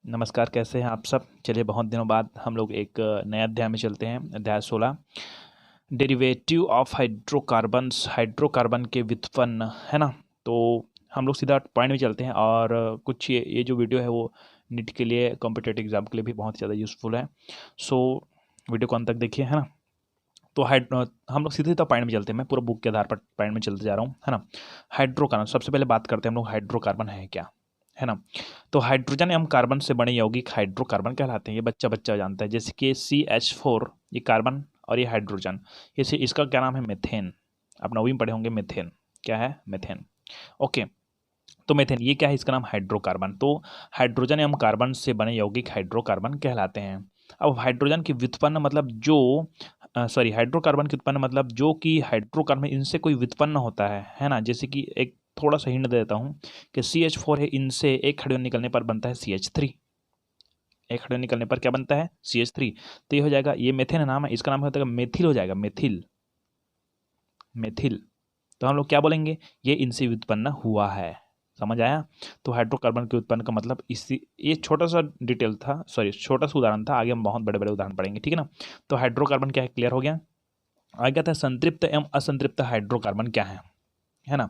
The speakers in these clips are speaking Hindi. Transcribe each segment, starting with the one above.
नमस्कार, कैसे हैं आप सब। चलिए, बहुत दिनों बाद हम लोग एक नए अध्याय में चलते हैं। अध्याय 16, डेरिवेटिव ऑफ हाइड्रोकार्बन्स, हाइड्रोकार्बन के व्युत्पन्न, है ना। तो हम लोग सीधा पॉइंट में चलते हैं और कुछ ये जो वीडियो है वो नीट के लिए, कॉम्पिटेटिव एग्जाम के लिए भी बहुत ज़्यादा यूज़फुल है। सो वीडियो को अंत तक देखिए, है ना। तो हम लोग सीधे पॉइंट में चलते हैं। मैं पूरा बुक के आधार पर पॉइंट में चलते जा रहा हूँ, है ना। हाइड्रोकार्बन, सबसे पहले बात करते हैं हम लोग हाइड्रोकार्बन है क्या, है ना। तो हाइड्रोजन एवं कार्बन से बने यौगिक हाइड्रोकार्बन कहलाते हैं। ये बच्चा बच्चा जानता है, जैसे कि CH4, ये कार्बन और ये हाइड्रोजन। इसे इसका क्या नाम है, मेथेन। आप 9वीं में पढ़े होंगे मेथेन। क्या है, मेथेन। ओके। तो मेथेन ये क्या है, इसका नाम हाइड्रोकार्बन। तो हाइड्रोजन एवं कार्बन से बने यौगिक हाइड्रोकार्बन कहलाते हैं। अब हाइड्रोजन की व्युत्पन्न मतलब जो हाइड्रोकार्बन की उत्पन्न मतलब जो कि हाइड्रोकार्बन इनसे कोई व्युत्पन्न होता है ना। जैसे कि एक थोड़ा सा हिंट दे देता हूँ कि CH4 है, इनसे एक हाइड्रोजन निकलने पर बनता है CH3। एक हाइड्रोजन निकलने पर क्या बनता है, CH3। तो ये हो जाएगा, ये मेथेन नाम है, इसका नाम होता है मेथिल, हो जाएगा मेथिल, मेथिल। तो हम लोग क्या बोलेंगे, ये इनसे व्युत्पन्न हुआ है। समझ आया। तो हाइड्रोकार्बन के उत्पन्न का मतलब इसी, ये छोटा सा डिटेल था, छोटा सा उदाहरण था। आगे हम बहुत बड़े बड़े उदाहरण पढ़ेंगे, ठीक है ना। तो हाइड्रोकार्बन क्या है, क्लियर हो गया। आगे था संतृप्त एवं असंतृप्त हाइड्रोकार्बन क्या है ना।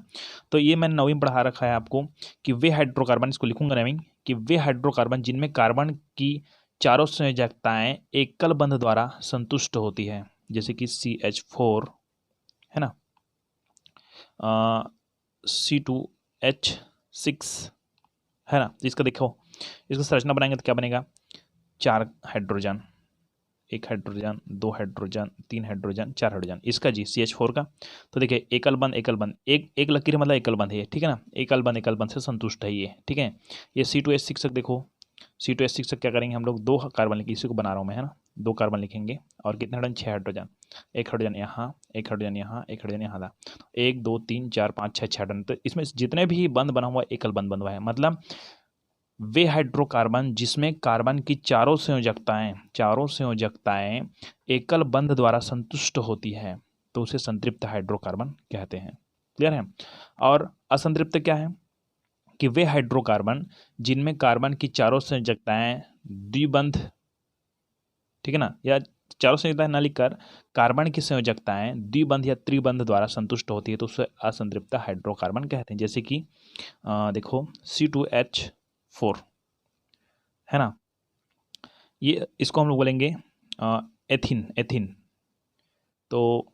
तो ये मैंने 9वीं में पढ़ा रखा है आपको कि वे हाइड्रोकार्बन, इसको लिखूंगा 9वीं, कि वे हाइड्रोकार्बन जिनमें कार्बन की चारों संयोजकताएं एकल बंध द्वारा संतुष्ट होती है, जैसे कि CH4, है ना, C2H6, है ना। इसका देखो, इसका संरचना बनाएंगे तो क्या बनेगा, 4 hydrogen, 1 hydrogen, 2 hydrogen, 3 hydrogen, 4 hydrogen. इसका जी CH4 का, तो देखिए एकल बंध एकल बंध, एक एक लकीर मतलब एकल बंध है, ठीक है ना। एकल बंध से संतुष्ट है ये, ठीक है। ये C2H6 तक देखो, C2H6 तक क्या करेंगे हम लोग, 2 कार्बन लिखेंगे, इसी को बना रहा हूँ मैं, है ना। 2 कार्बन लिखेंगे और कितने हाइड्रोजन, 6 हाइड्रोजन। एक हाइड्रोजन यहाँ, एक हाइड्रोजन यहाँ, एक हाइड्रोजन यहाँ था। 1 2 3 4 5 6 हाइड्रोजन। तो इसमें जितने भी बंध बना हुआ एकल बंध बना हुआ है, मतलब वे हाइड्रोकार्बन जिसमें कार्बन की चारों संयोजकताएं एकल बंध द्वारा संतुष्ट होती है, तो उसे संतृप्त हाइड्रोकार्बन कहते हैं। क्लियर है। और असंतृप्त क्या है, कि वे हाइड्रोकार्बन जिनमें कार्बन की चारों संयोजकताएं द्विबंध, ठीक है ना, या चारों संयोजकताएं न लिखकर कार्बन की संयोजकताएं द्विबंध या त्रिबंध द्वारा संतुष्ट होती है, तो उसे असंतृप्त हाइड्रोकार्बन कहते हैं। जैसे कि देखो C2H4, है ना। ये इसको हम लोग बोलेंगे एथिन, एथिन। तो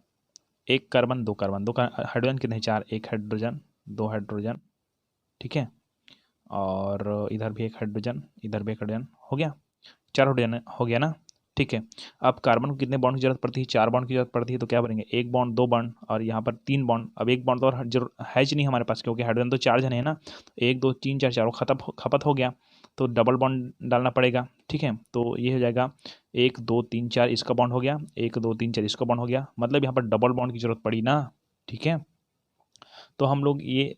1 कार्बन 2 कार्बन, हाइड्रोजन कितने, 4, 1 हाइड्रोजन, 2 हाइड्रोजन, ठीक है। और इधर भी 1 हाइड्रोजन, इधर भी 1 हाइड्रोजन, हो गया 4 हाइड्रोजन, हो गया ना। ठीक है। अब कार्बन को कितने बॉन्ड की जरूरत पड़ती है, 4 बॉन्ड की जरूरत पड़ती है। तो क्या बनेंगे, 1 बॉन्ड, 2 बॉन्ड और यहाँ पर 3 बॉन्ड। अब 1 बॉन्ड तो और जरूर है नहीं हमारे पास, क्योंकि हाइड्रोजन तो 4 जने हैं ना। 1 2 3 4, चारों खपत हो गया, तो डबल बॉन्ड डालना पड़ेगा, ठीक है। तो ये हो जाएगा 1 2 3 4, इसका बॉन्ड हो गया, 1 2 3 4 इसका बॉन्ड हो गया, मतलब यहाँ पर डबल बॉन्ड की जरूरत पड़ी ना, ठीक है। तो हम लोग ये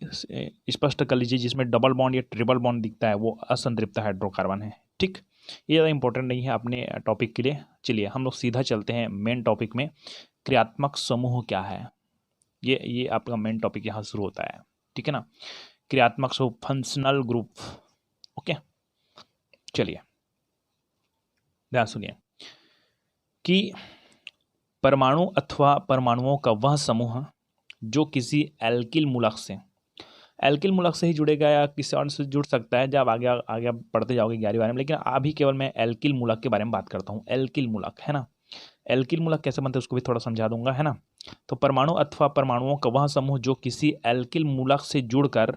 स्पष्ट कर लीजिए, जिसमें डबल बॉन्ड या ट्रिपल बॉन्ड दिखता है वो असंतृप्त हाइड्रोकार्बन है, ठीक। ये ज़्यादा इंपॉर्टेंट नहीं है अपने टॉपिक के लिए। चलिए हम लोग सीधा चलते हैं मेन टॉपिक में। क्रियात्मक समूह क्या है, ये आपका मेन टॉपिक यहाँ शुरू होता है, ठीक है ना। क्रियात्मक समूह, फंक्शनल ग्रुप। ओके, चलिए ध्यान सुनिए कि परमाणु अथवा परमाणुओं का वह समूह जो किसी एल्किल मूलक से, एल्किल मूलक से ही जुड़ेगा या किसी और से जुड़ सकता है, जब आगे आगे आप पढ़ते जाओगे 11वीं बारे में, लेकिन अभी केवल मैं एल्किल मूलक के बारे में बात करता हूँ। एल्किल मूलक, है ना। एल्किल मूलक कैसे बनते हैं उसको भी थोड़ा समझा दूंगा, है ना। तो परमाणु अथवा परमाणुओं का वह समूह जो किसी एल्किल मूलक से जुड़कर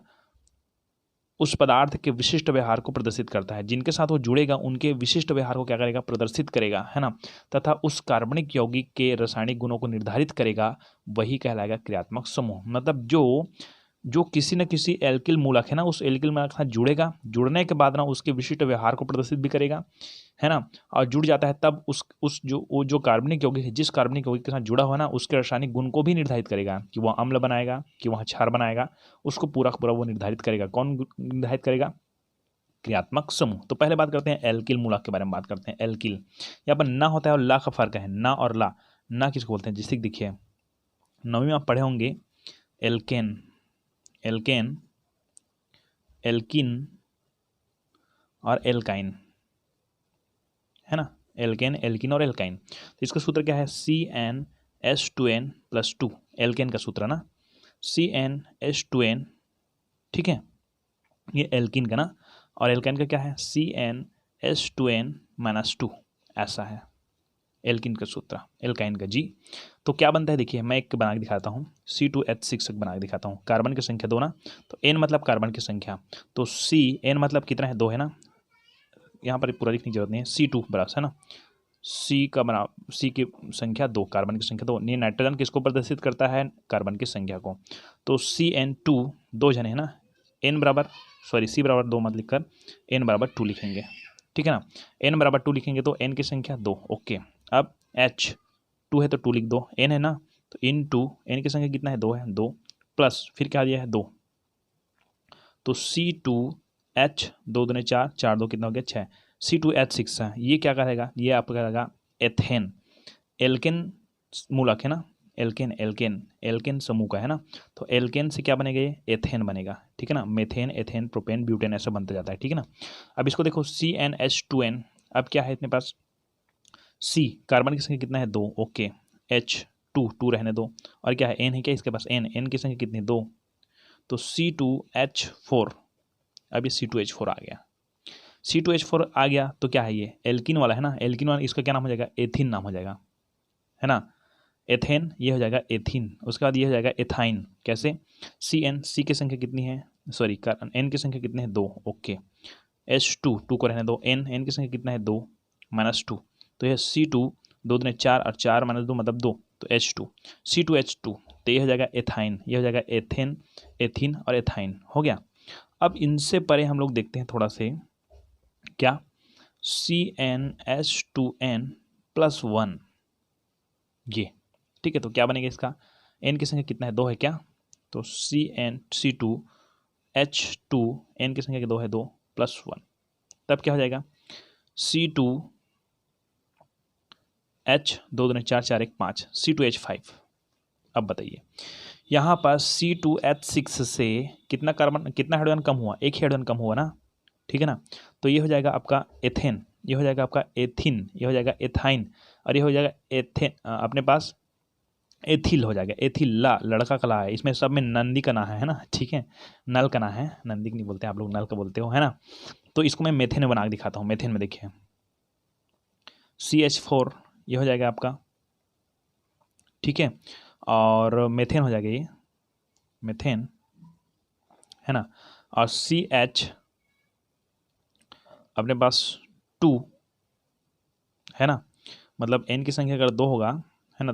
उस पदार्थ के विशिष्ट व्यवहार को प्रदर्शित करता है, जिनके साथ वो जुड़ेगा उनके विशिष्ट व्यवहार को क्या करेगा, प्रदर्शित करेगा, है ना। तथा उस कार्बनिक यौगिक के रासायनिक गुणों को निर्धारित करेगा, वही कहलाएगा क्रियात्मक समूह। मतलब जो किसी न किसी एल्किल मूलक है ना, उस एल्किल मूलक के साथ जुड़ेगा, जुड़ने के बाद ना उसके विशिष्ट व्यवहार को प्रदर्शित भी करेगा, है ना। और जुड़ जाता है तब उस जो कार्बनिक यौगिक है, जिस कार्बनिक यौगिक के साथ जुड़ा हुआ ना, उसके रासायनिक गुण को भी निर्धारित करेगा, कि वह अम्ल बनाएगा कि वह क्षार बनाएगा, उसको पूरा पूरा वो निर्धारित करेगा। कौन निर्धारित करेगा, क्रियात्मक समूह। तो पहले बात करते हैं एल्किल मूलक के बारे में, बात करते हैं एल्किल। यहाँ पर ना होता है और ला का फर्क है, ना और ला। ना किसको बोलते हैं, जैसे देखिए 9वीं में आप पढ़े होंगे एल्केन, एल्केन, एल्किन और एल्काइन, है ना, एल्केन, एल्किन और एल्काइन। तो इसका सूत्र क्या है, CnH2n+2, एल्केन का सूत्र ना, CnH2n, ठीक है, ये एल्किन का ना, और एल्काइन का क्या है, CnH2n-2, ऐसा है एल्किन का सूत्र, एल्काइन का जी। तो क्या बनता है देखिए, मैं एक बना के दिखाता हूँ, C2H6 बना के दिखाता हूँ। कार्बन की संख्या 2 ना, तो N मतलब कार्बन की संख्या, तो N मतलब कितना है, 2 है ना, यहाँ पर पूरा लिखने की जरूरत नहीं है, C2 बराबर है ना, C की संख्या 2, कार्बन की संख्या 2। ये नाइट्रोजन किसको प्रदर्शित करता है, कार्बन की संख्या को। तो CN2, 2 जने है ना, C बराबर 2 मत लिखकर N बराबर 2 लिखेंगे, ठीक है ना, N बराबर 2 लिखेंगे तो N की संख्या 2, ओके। अब H 2 है तो 2 लिख दो, N है ना, तो इन 2, N की संख्या कितना है, 2 है, 2 प्लस फिर क्या दिया है, 2, तो C2H, 2 दूने 4, 4 2 कितना हो गया, 6, C2H6 है, ये क्या करेगा, ये आपका करेगा एथेन, एल्केन मूलक है ना, एल्केन, एल्केन, एल्केन समूह का है ना, तो एल्केन से क्या बनेगा, ये एथेन बनेगा, ठीक है ना, मेथेन, एथेन, प्रोपेन, ब्यूटेन, ऐसा बनता जाता है, ठीक है ना। अब इसको देखो CnH2n, अब क्या है इतने पास, C कार्बन की संख्या कितना है, 2, ओके, H 2 रहने दो, और क्या है, N है क्या इसके पास, N की संख्या कितनी, 2, तो C2H4, अब ये C2H4 आ गया, C2H4 आ गया तो क्या है, ये एल्किन वाला है ना, एल्किन वाला, इसका क्या नाम हो जाएगा, एथिन नाम हो जाएगा, है ना, एथेन, ये हो जाएगा एथिन, उसके बाद ये हो जाएगा एथाइन, कैसे, C की संख्या कितनी है, सॉरी N की संख्या कितनी है, 2, ओके, H2 2 को रहने दो, N की संख्या कितना है, 2 -2, तो यह C2, 2 दूने 4 और 4 -2 मतलब 2, तो H2, C2H2, तो ये हो जाएगा एथाइन, ये हो जाएगा एथेन, एथिन और एथाइन हो गया। अब इनसे परे हम लोग देखते हैं थोड़ा से, क्या, CnH2n+1, ये ठीक है, तो क्या बनेगा इसका, N की संख्या कितना है, 2 है क्या, तो C2H2, N की संख्या 2 है, 2 + 1, तब क्या हो जाएगा, C2H, 2 दूने 4, 4 1 5, C2H5। अब बताइए यहाँ पर C2H6 से कितना कार्बन, कितना हाइड्रोजन कम हुआ, एक हाइड्रोजन कम हुआ ना, ठीक है ना, तो ये हो जाएगा आपका एथेन, ये हो जाएगा आपका एथिन, ये हो जाएगा एथाइन, और ये हो जाएगा एथेन, अपने पास एथिल हो जाएगा, एथिल्ला, लड़का का ला है, इसमें सब में नंदी का ना है ना, ठीक है, नल का ना है, नंदी नहीं बोलते आप लोग, नल का बोलते हो, है ना। तो इसको मैं मेथेन में बना के दिखाता हूँ, मेथेन में देखिए CH4, ये हो जाएगा आपका, ठीक है, और मेथेन हो जाएगा, ये मेथेन है ना, और CH अपने पास 2 है ना, मतलब N की संख्या अगर 2 होगा, है ना,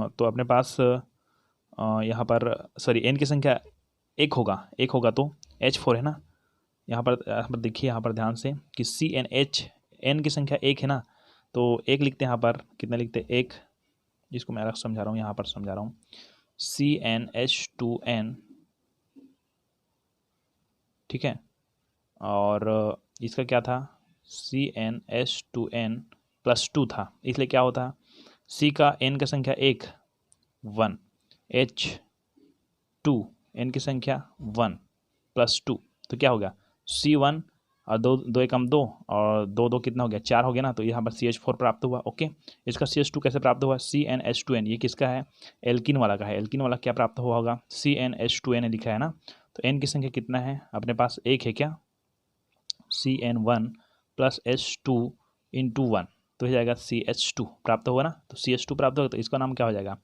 तो अपने पास यहाँ पर, सॉरी N की संख्या 1 होगा, 1 होगा तो H4 है ना, यहाँ पर देखिए, यहाँ पर ध्यान से कि CnH, N की संख्या 1 है ना, तो 1 लिखते हैं, यहाँ पर कितना लिखते हैं, 1, जिसको मैं अलग समझा रहा हूँ, यहाँ पर समझा रहा हूँ, CnH2n, ठीक है, और इसका क्या था, CnH2n+2 था, इसलिए क्या होता, C का N का संख्या 1 1, H2 N की संख्या 1 + 2, तो क्या होगा, C1 और 2 2 एकम 2 और 2 2 कितना हो गया, 4 हो गया ना, तो यहाँ पर CH4 प्राप्त हुआ, ओके। इसका CH2 कैसे प्राप्त हुआ, CnH2n, ये किसका है, एल्किन वाला का है, एल्किन वाला क्या प्राप्त हुआ होगा, CnH2n लिखा है ना, तो N की संख्या कितना है अपने पास, 1 है क्या, CN1 + H2 × 1, तो हो जाएगा CH2 प्राप्त होगा ना, तो CH2 प्राप्त होगा, तो इसका नाम क्या हो जाएगा,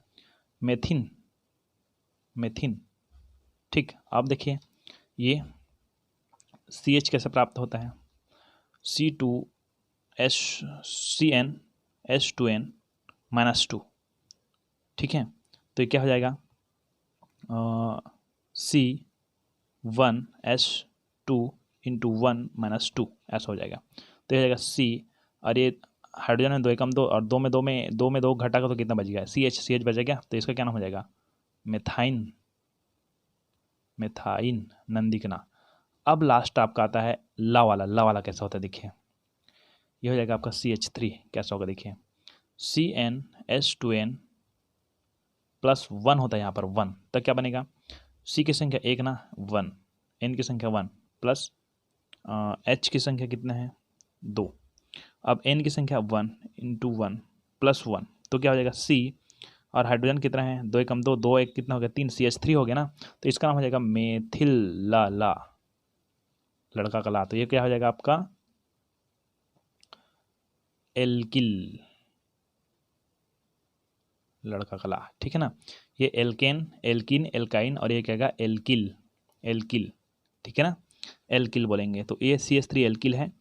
मेथिन, मेथिन, ठीक। अब देखिए ये CH कैसे प्राप्त होता है, CnH2n-2, ठीक है, तो ये क्या हो जाएगा, C1H2 × 1 - 2, ऐसा हो जाएगा, तो ये हो जाएगा C, और ये हाइड्रोजन है 2 एकम 2, और 2 में 2 घटाकर तो कितना बच गया, CH बचेगा, तो इसका क्या नाम हो जाएगा, मेथाइन, मेथाइन, नंदिकना। अब लास्ट आपका आता है ला वाला कैसा होता है देखिए, ये हो जाएगा आपका CH3, कैसा होगा देखिए, CnH2n+1 होता है यहाँ पर 1, तब क्या बनेगा, C की संख्या 1 ना, 1, N की संख्या 1 प्लस H की संख्या कितना है, 2, अब n की संख्या 1 इंटू 1 प्लस 1, तो क्या हो जाएगा C, और हाइड्रोजन कितना है, 2 एकम 2, 2 एक कितना हो गया 3, CH3 हो गया ना, तो इसका नाम हो जाएगा मेथिल ला ला, लड़का का ला, तो ये क्या हो जाएगा आपका एल्किल, लड़का का ला, ठीक है ना। ये एल्केन, एल्किन, एल्काइन, और ये क्या होगा एल्किल, एल्किल, ठीक है ना, एल्किल बोलेंगे। तो ये CH3 एल्किल है,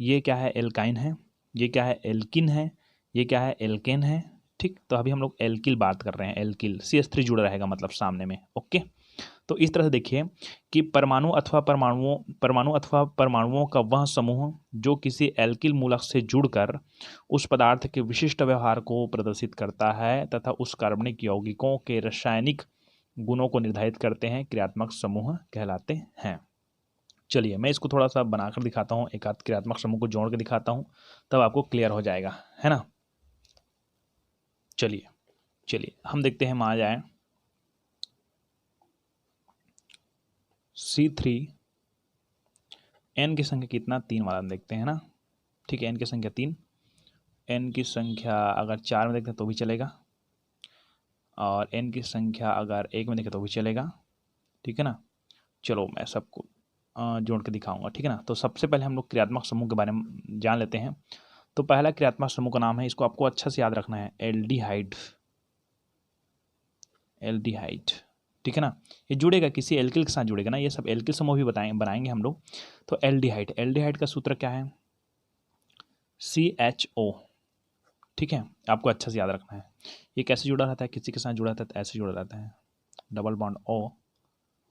ये क्या है एल्काइन है, ये क्या है एल्किन है, ये क्या है एल्केन है, ठीक। तो अभी हम लोग एल्किल बात कर रहे हैं, एल्किल, CH3 जुड़ा रहेगा मतलब सामने में, ओके। तो इस तरह से देखिए कि परमाणु अथवा परमाणुओं का वह समूह जो किसी एल्किल मूलक से जुड़कर उस पदार्थ के विशिष्ट व्यवहार को प्रदर्शित करता है तथा उस कार्बनिक यौगिकों के रासायनिक गुणों को निर्धारित करते हैं, क्रियात्मक समूह कहलाते हैं। चलिए मैं इसको थोड़ा सा बनाकर दिखाता हूँ, एक आध क्रियात्मक समूह को जोड़ के दिखाता हूँ, तब आपको क्लियर हो जाएगा, है ना। चलिए चलिए हम देखते हैं, मान जाए C3, n की संख्या कितना 3 वाला देखते हैं ना, ठीक है, n की संख्या 3, n की संख्या अगर 4 में देखते हैं तो भी चलेगा, और n की संख्या अगर 1 में देखें तो भी चलेगा, ठीक है ना। चलो मैं सबको जोड़ के दिखाऊंगा, ठीक है ना। तो सबसे पहले हम लोग क्रियात्मक समूह के बारे में जान लेते हैं। तो पहला क्रियात्मक समूह का नाम है, इसको आपको अच्छा से याद रखना है, एल्डिहाइड, एल्डिहाइड, ठीक है ना। ये जुड़ेगा किसी एल्किल के साथ जुड़ेगा ना, ये सब एल्किल समूह भी बनाएंगे हम लोग। तो एल्डिहाइड, एल्डिहाइड का सूत्र क्या है, CHO, ठीक है, आपको अच्छा से याद रखना है। ये कैसे जुड़ा रहता है, किसी के साथ जुड़ा रहता है तो ऐसे जुड़ा रहता है, double bond O,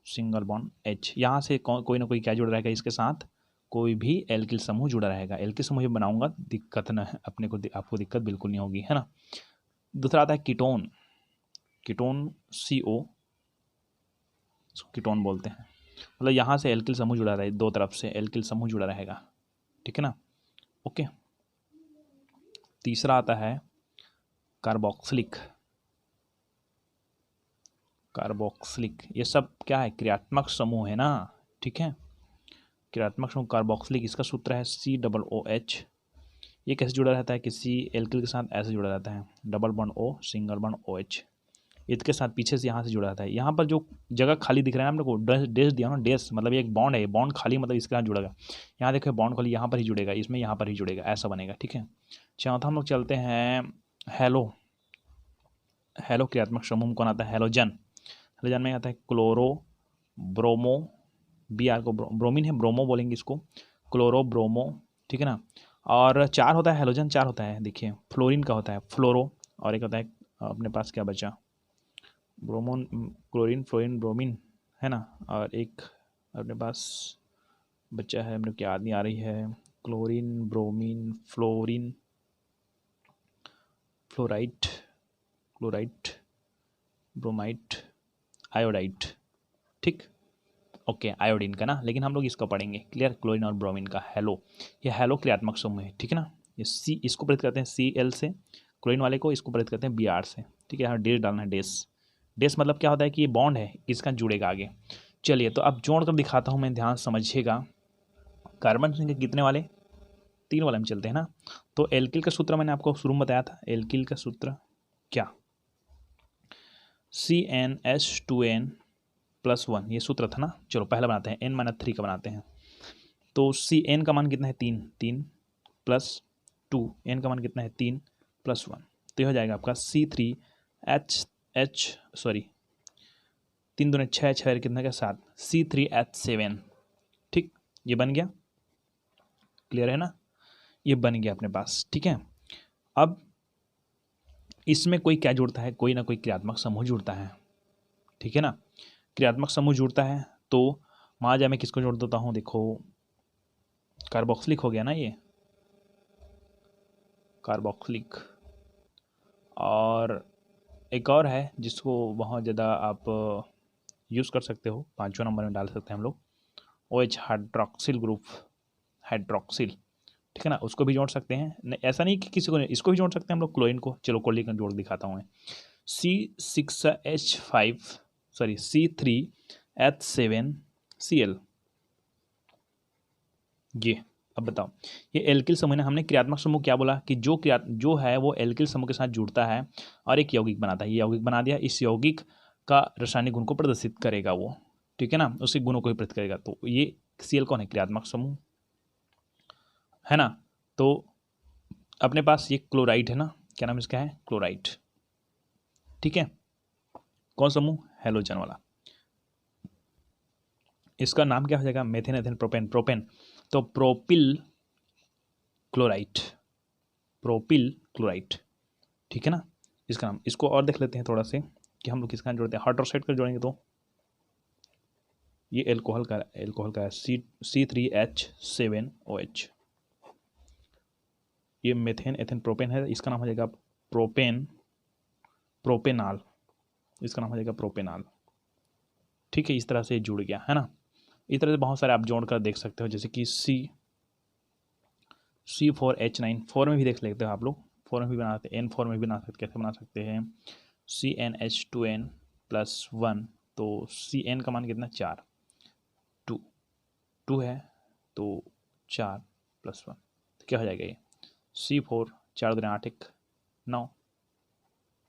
single bond H, यहाँ से कोई ना कोई क्या जुड़ा रहेगा इसके साथ, कोई भी एल्किल समूह जुड़ा रहेगा। एल्किल समूह बनाऊंगा, दिक्कत ना है अपने को, आपको दिक्कत बिल्कुल नहीं होगी, है ना। दूसरा आता है कीटोन, कीटोन CO, कीटोन बोलते हैं, मतलब यहाँ से एल्किल समूह जुड़ा रहे, दो तरफ से एल्किल समूह जुड़ा रहेगा, ठीक है ना, ओके। तीसरा आता है कार्बोक्सिलिक, कार्बोक्सिलिक, ये सब क्या है क्रियात्मक समूह है ना, ठीक है, क्रियात्मक समूह कार्बोक्सिलिक, इसका सूत्र है COOH। ये कैसे जुड़ा रहता है किसी एल्किल के साथ, ऐसे जुड़ा रहता है, double bond O, single bond OH, इसके साथ पीछे से यहाँ से जुड़ा रहता है। यहाँ पर जो जगह खाली दिख रहा है हम लोग को, डैश दिया ना, डैश मतलब ये एक बॉन्ड है, बॉन्ड खाली मतलब इसके साथ जुड़ेगा, यहाँ देखो बॉन्ड खाली, यहाँ पर ही जुड़ेगा, इसमें यहाँ पर ही जुड़ेगा, ऐसा बनेगा, ठीक है। चौथा हम लोग चलते हैं हेलो, हेलो क्रियात्मक समूह कौन आता है, हेलोजन, हेलोजन में आता है क्लोरो ब्रोमो, Br को ब्रोमीन है, ब्रोमो बोलेंगे इसको, क्लोरो ब्रोमो, ठीक है ना। और 4 होता है हेलोजन, 4 होता है, देखिए फ्लोरीन का होता है फ्लोरो, और एक होता है अपने पास क्या बचा, ब्रोमोन, क्लोरीन, फ्लोरीन, ब्रोमीन, है ना, और एक अपने पास बचा है, मेरे को याद नहीं आ रही है, chlorine, bromine, fluorine, fluorite, chlorite, bromide, iodite, ठीक, ओके, आयोडीन का ना, लेकिन हम लोग इसका पढ़ेंगे, क्लियर, क्लोरीन और ब्रोमीन का हेलो, ये हेलो क्रियात्मक समूह है, ठीक है ना। ये C, इसको प्रेरित करते हैं Cl से, क्लोरीन वाले को इसको प्रेरित करते हैं Br से, ठीक है, यहाँ डेस डालना है, डेस, डेस मतलब क्या होता है कि ये बॉन्ड है, इसका जुड़ेगा आगे। चलिए तो अब जोड़ कर दिखाता हूँ मैं, ध्यान समझिएगा। कार्बन संख्या कितने वाले, 3 वाले में चलते हैं ना। तो एल्किल का सूत्र मैंने आपको शुरू में बताया था, एल्किल का सूत्र क्या, CnH2n+1, ये सूत्र था ना। चलो पहला बनाते हैं, n-3 का बनाते हैं। तो Cn का मान कितना है 3, 3 + 2, n का मान कितना है 3 + 1, तो ये हो जाएगा आपका C3H, सॉरी 3 दूनी 6, 6 कितना का 7, C3H7, ठीक, ये बन गया, क्लियर है ना, ये बन गया अपने पास, ठीक है। अब इसमें कोई क्या जुड़ता है, कोई ना कोई क्रियात्मक समूह जुड़ता है, ठीक है ना, क्रियात्मक समूह जुड़ता है। तो मान जाए मैं किसको जोड़ देता हूँ, देखो कार्बोक्सिलिक हो गया ना, ये कार्बोक्सिलिक, और एक और है जिसको बहुत ज़्यादा आप यूज़ कर सकते हो, 5वें नंबर में डाल सकते हैं हम लोग, OH, हाइड्रोक्सिल ग्रुप, हाइड्रोक्सिल, ठीक है ना, उसको भी जोड़ सकते हैं, नहीं ऐसा नहीं कि किसी को नहीं, इसको भी जोड़ सकते हैं हम लोग, क्लोरीन को। चलो क्लोरीन का जोड़ दिखाता हूँ मैं, C6H5, सॉरी C3H7Cl, ये अब बताओ, ये एल्किल समूह ना, हमने क्रियात्मक समूह क्या बोला कि जो है वो एल्किल समूह के साथ जुड़ता है और एक यौगिक बनाता है। ये यौगिक बना दिया, इस यौगिक का रासायनिक गुण को प्रदर्शित करेगा वो, ठीक है ना, उसके गुणों को ही प्रदर्शित करेगा। तो ये Cl कौन है? क्रियात्मक समूह है ना। तो अपने पास ये क्लोराइड है ना, क्या नाम इसका है? क्लोराइड, ठीक है। कौन समूह? हैलोजन वाला। इसका नाम क्या हो जाएगा? Methane, ethane, propane. प्रोपेन तो प्रोपिल क्लोराइड, प्रोपिल क्लोराइड, ठीक है ना इसका नाम। इसको और देख लेते हैं थोड़ा से कि हम लोग किसके साथ जोड़ते हैं। हाइड्रोक्साइड कर जोड़ेंगे तो ये एल्कोहल का C3H7OH। ये मेथेन, एथेन, प्रोपेन है, इसका नाम हो जाएगा प्रोपेनाल, इसका नाम हो जाएगा प्रोपेनाल, ठीक है। इस तरह से जुड़ गया है ना। इस तरह से बहुत सारे आप जोड़ कर देख सकते हो, जैसे कि C4H9, 4 में भी देख लेते हो आप लोग, 4 में भी बना सकते हैं, N4 में भी बना सकते, कैसे बना सकते हैं? CnH2n+1, तो Cn का मान कितना? 4, 2 है तो 4+1, तो क्या हो जाएगा? ये C4, 4 दूनी 8, 1 9,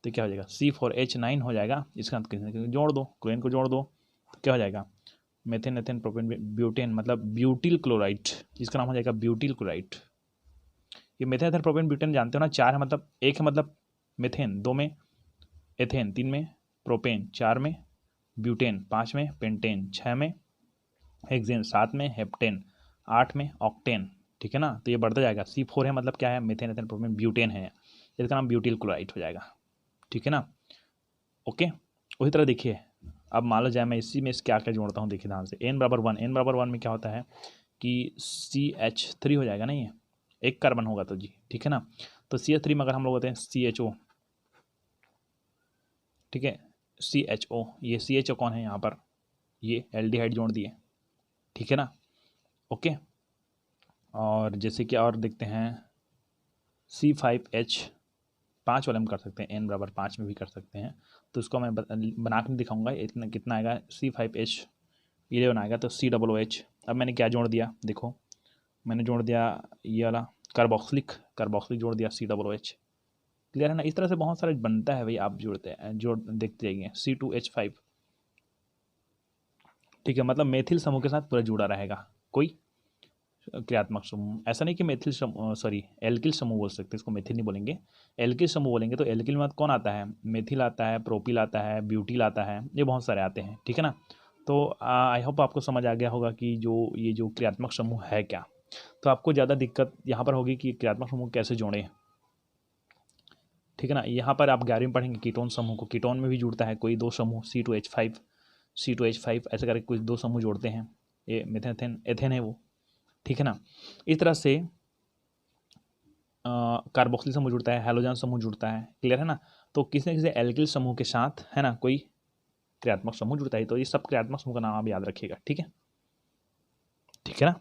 तो क्या हो जाएगा? C4H9 हो जाएगा। इसका जोड़ दो, क्लोरीन को जोड़ दो, तो क्या हो जाएगा? मेथेन, एथेन, प्रोपेन, ब्यूटेन, मतलब ब्यूटिल क्लोराइड, इसका नाम हो जाएगा ब्यूटिल क्लोराइड। ये मेथेन, एथेन, प्रोपेन, ब्यूटेन जानते हो ना, 4 है मतलब, 1 है मतलब मेथेन, 2 में एथेन, 3 में प्रोपेन, 4 में ब्यूटेन, 5 में पेंटेन, 6 में हेक्सेन, 7 में हेप्टेन, 8 में ऑक्टेन, ठीक है ना। तो ये बढ़ता जाएगा। C4 है मतलब क्या है? मेथेन, एथेन, प्रोपेन, ब्यूटेन है, इसका नाम ब्यूटिल क्लोराइड हो जाएगा, ठीक है ना। ओके, उसी तरह देखिए, अब मान लो जाए मैं इसी में क्या क्या जोड़ता हूँ, देखिए ध्यान से। N=1, N=1 में क्या होता है कि CH3 हो जाएगा ना, ये एक कार्बन होगा तो जी, ठीक है ना। तो CH3 में अगर हम लोग होते हैं CHO, ठीक है, CHO, ये CHO कौन है यहाँ पर? ये एल्डिहाइड जोड़ दिए, ठीक है ना। ओके, और जैसे कि और देखते हैं C5H5 वाले हम कर सकते हैं, N=5 में भी कर सकते हैं। तो उसको मैं बना के दिखाऊंगा, इतना कितना आएगा। C5H11 आएगा, तो COOH। अब मैंने क्या जोड़ दिया? देखो, मैंने जोड़ दिया ये वाला कार्बोक्सिलिक जोड़ दिया, COOH, क्लियर है ना। इस तरह से बहुत सारे बनता है भाई, आप जोड़ते हैं, जोड़ देखते जाइए। C2H5, ठीक है, मतलब मेथिल समूह के साथ पूरा जुड़ा रहेगा कोई क्रियात्मक समूह। ऐसा नहीं कि मेथिल समूह, सॉरी एल्किल समूह बोल सकते हैं, इसको मेथिल नहीं बोलेंगे, एल्किल समूह बोलेंगे। तो एल्किल में कौन आता है? मेथिल आता है, प्रोपिल आता है, ब्यूटिल आता है, ये बहुत सारे आते हैं, ठीक है ना। तो आई होप आपको समझ आ गया होगा कि ये जो क्रियात्मक समूह है क्या। तो आपको ज़्यादा दिक्कत यहाँ पर होगी कि क्रियात्मक समूह कैसे जोड़ें, ठीक है ना। यहाँ पर आप 11वीं में पढ़ेंगे कीटोन समूह को, कीटोन में भी जुड़ता है कोई 2 समूह, C2H5 ऐसे करके कुछ 2 समूह जोड़ते हैं, ये मेथेन, एथेन है वो, ठीक है ना। इस तरह से कार्बोक्सिल समूह जुड़ता है, हैलोजन समूह जुड़ता है, क्लियर है ना। तो किसी न किसी एल्किल समूह के साथ है ना कोई क्रियात्मक समूह जुड़ता है। तो ये सब क्रियात्मक समूह का नाम आप याद रखिएगा, ठीक है, ठीक है ना।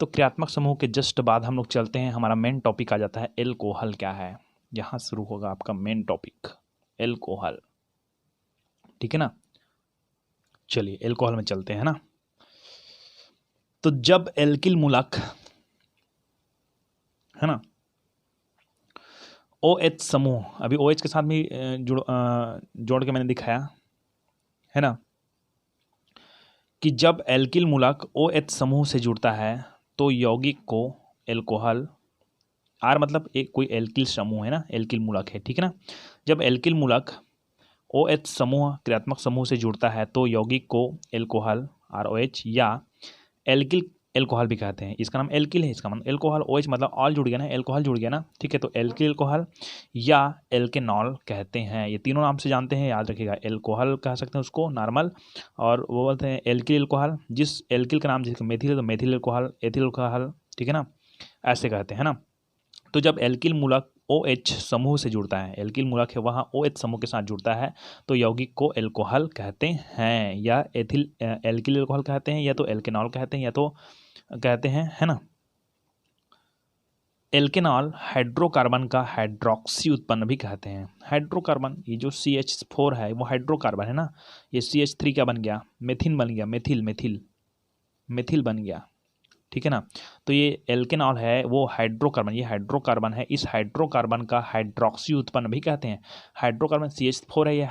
तो क्रियात्मक समूह के जस्ट बाद हम लोग चलते हैं, हमारा मेन टॉपिक आ जाता है एल्कोहल क्या है। यहाँ शुरू होगा आपका मेन टॉपिक एल्कोहल, ठीक है ना। चलिए एल्कोहल में चलते हैं ना। तो जब एल्किल मूलक है ना OH समूह, अभी OH के साथ भी जोड़ के मैंने दिखाया है ना, कि जब एल्किल मूलक OH समूह से जुड़ता है तो यौगिक को एल्कोहल, आर मतलब एक कोई एल्किल समूह है ना, एल्किल मूलक है, ठीक है ना। जब एल्किल मूलक OH समूह क्रियात्मक समूह से जुड़ता है तो यौगिक को एल्कोहल ROH या एल्किल एल्कोहल भी कहते हैं। इसका नाम एल्किल है, इसका नाम एल्कोहल, OH मतलब ऑल जुड़ गया ना, एल्कोहल जुड़ गया ना, ठीक है। तो एल्किल एल्कोहल या एल्केनॉल कहते हैं, ये तीनों नाम से जानते हैं, याद रखिएगा। एल्कोहल कह सकते हैं उसको नॉर्मल, और वो बोलते हैं एल्किल एल्कोहल, जिस एल्किल का नाम जैसे मेथिल है तो मेथिल एल्कोहल, एथिल एल्कोहल, ठीक है ना, ऐसे कहते हैं ना। तो जब एल्किल मूलक OH समूह से जुड़ता है, एल्किल मूलक है वहाँ OH समूह के साथ जुड़ता है तो यौगिक को एल्कोहल कहते हैं, या एथिल एल्किल एल्कोहल कहते हैं, या तो एल्केनॉल कहते हैं, या तो कहते हैं, है ना। एल्केनॉल हाइड्रोकार्बन का हाइड्रोक्सी उत्पन्न भी कहते हैं। हाइड्रोकार्बन, ये जो CH4 है वो हाइड्रोकार्बन है ना, ये CH3 क्या बन गया? मेथिन बन गया, मेथिल बन गया, ठीक है ना। तो ये एल्केनॉल है वो हाइड्रोकार्बन, ये हाइड्रोकार्बन है, इस हाइड्रोकार्बन का हाइड्रोक्सी उत्पन्न भी कहते हैं। हाइड्रोकार्बन CH4 है, ये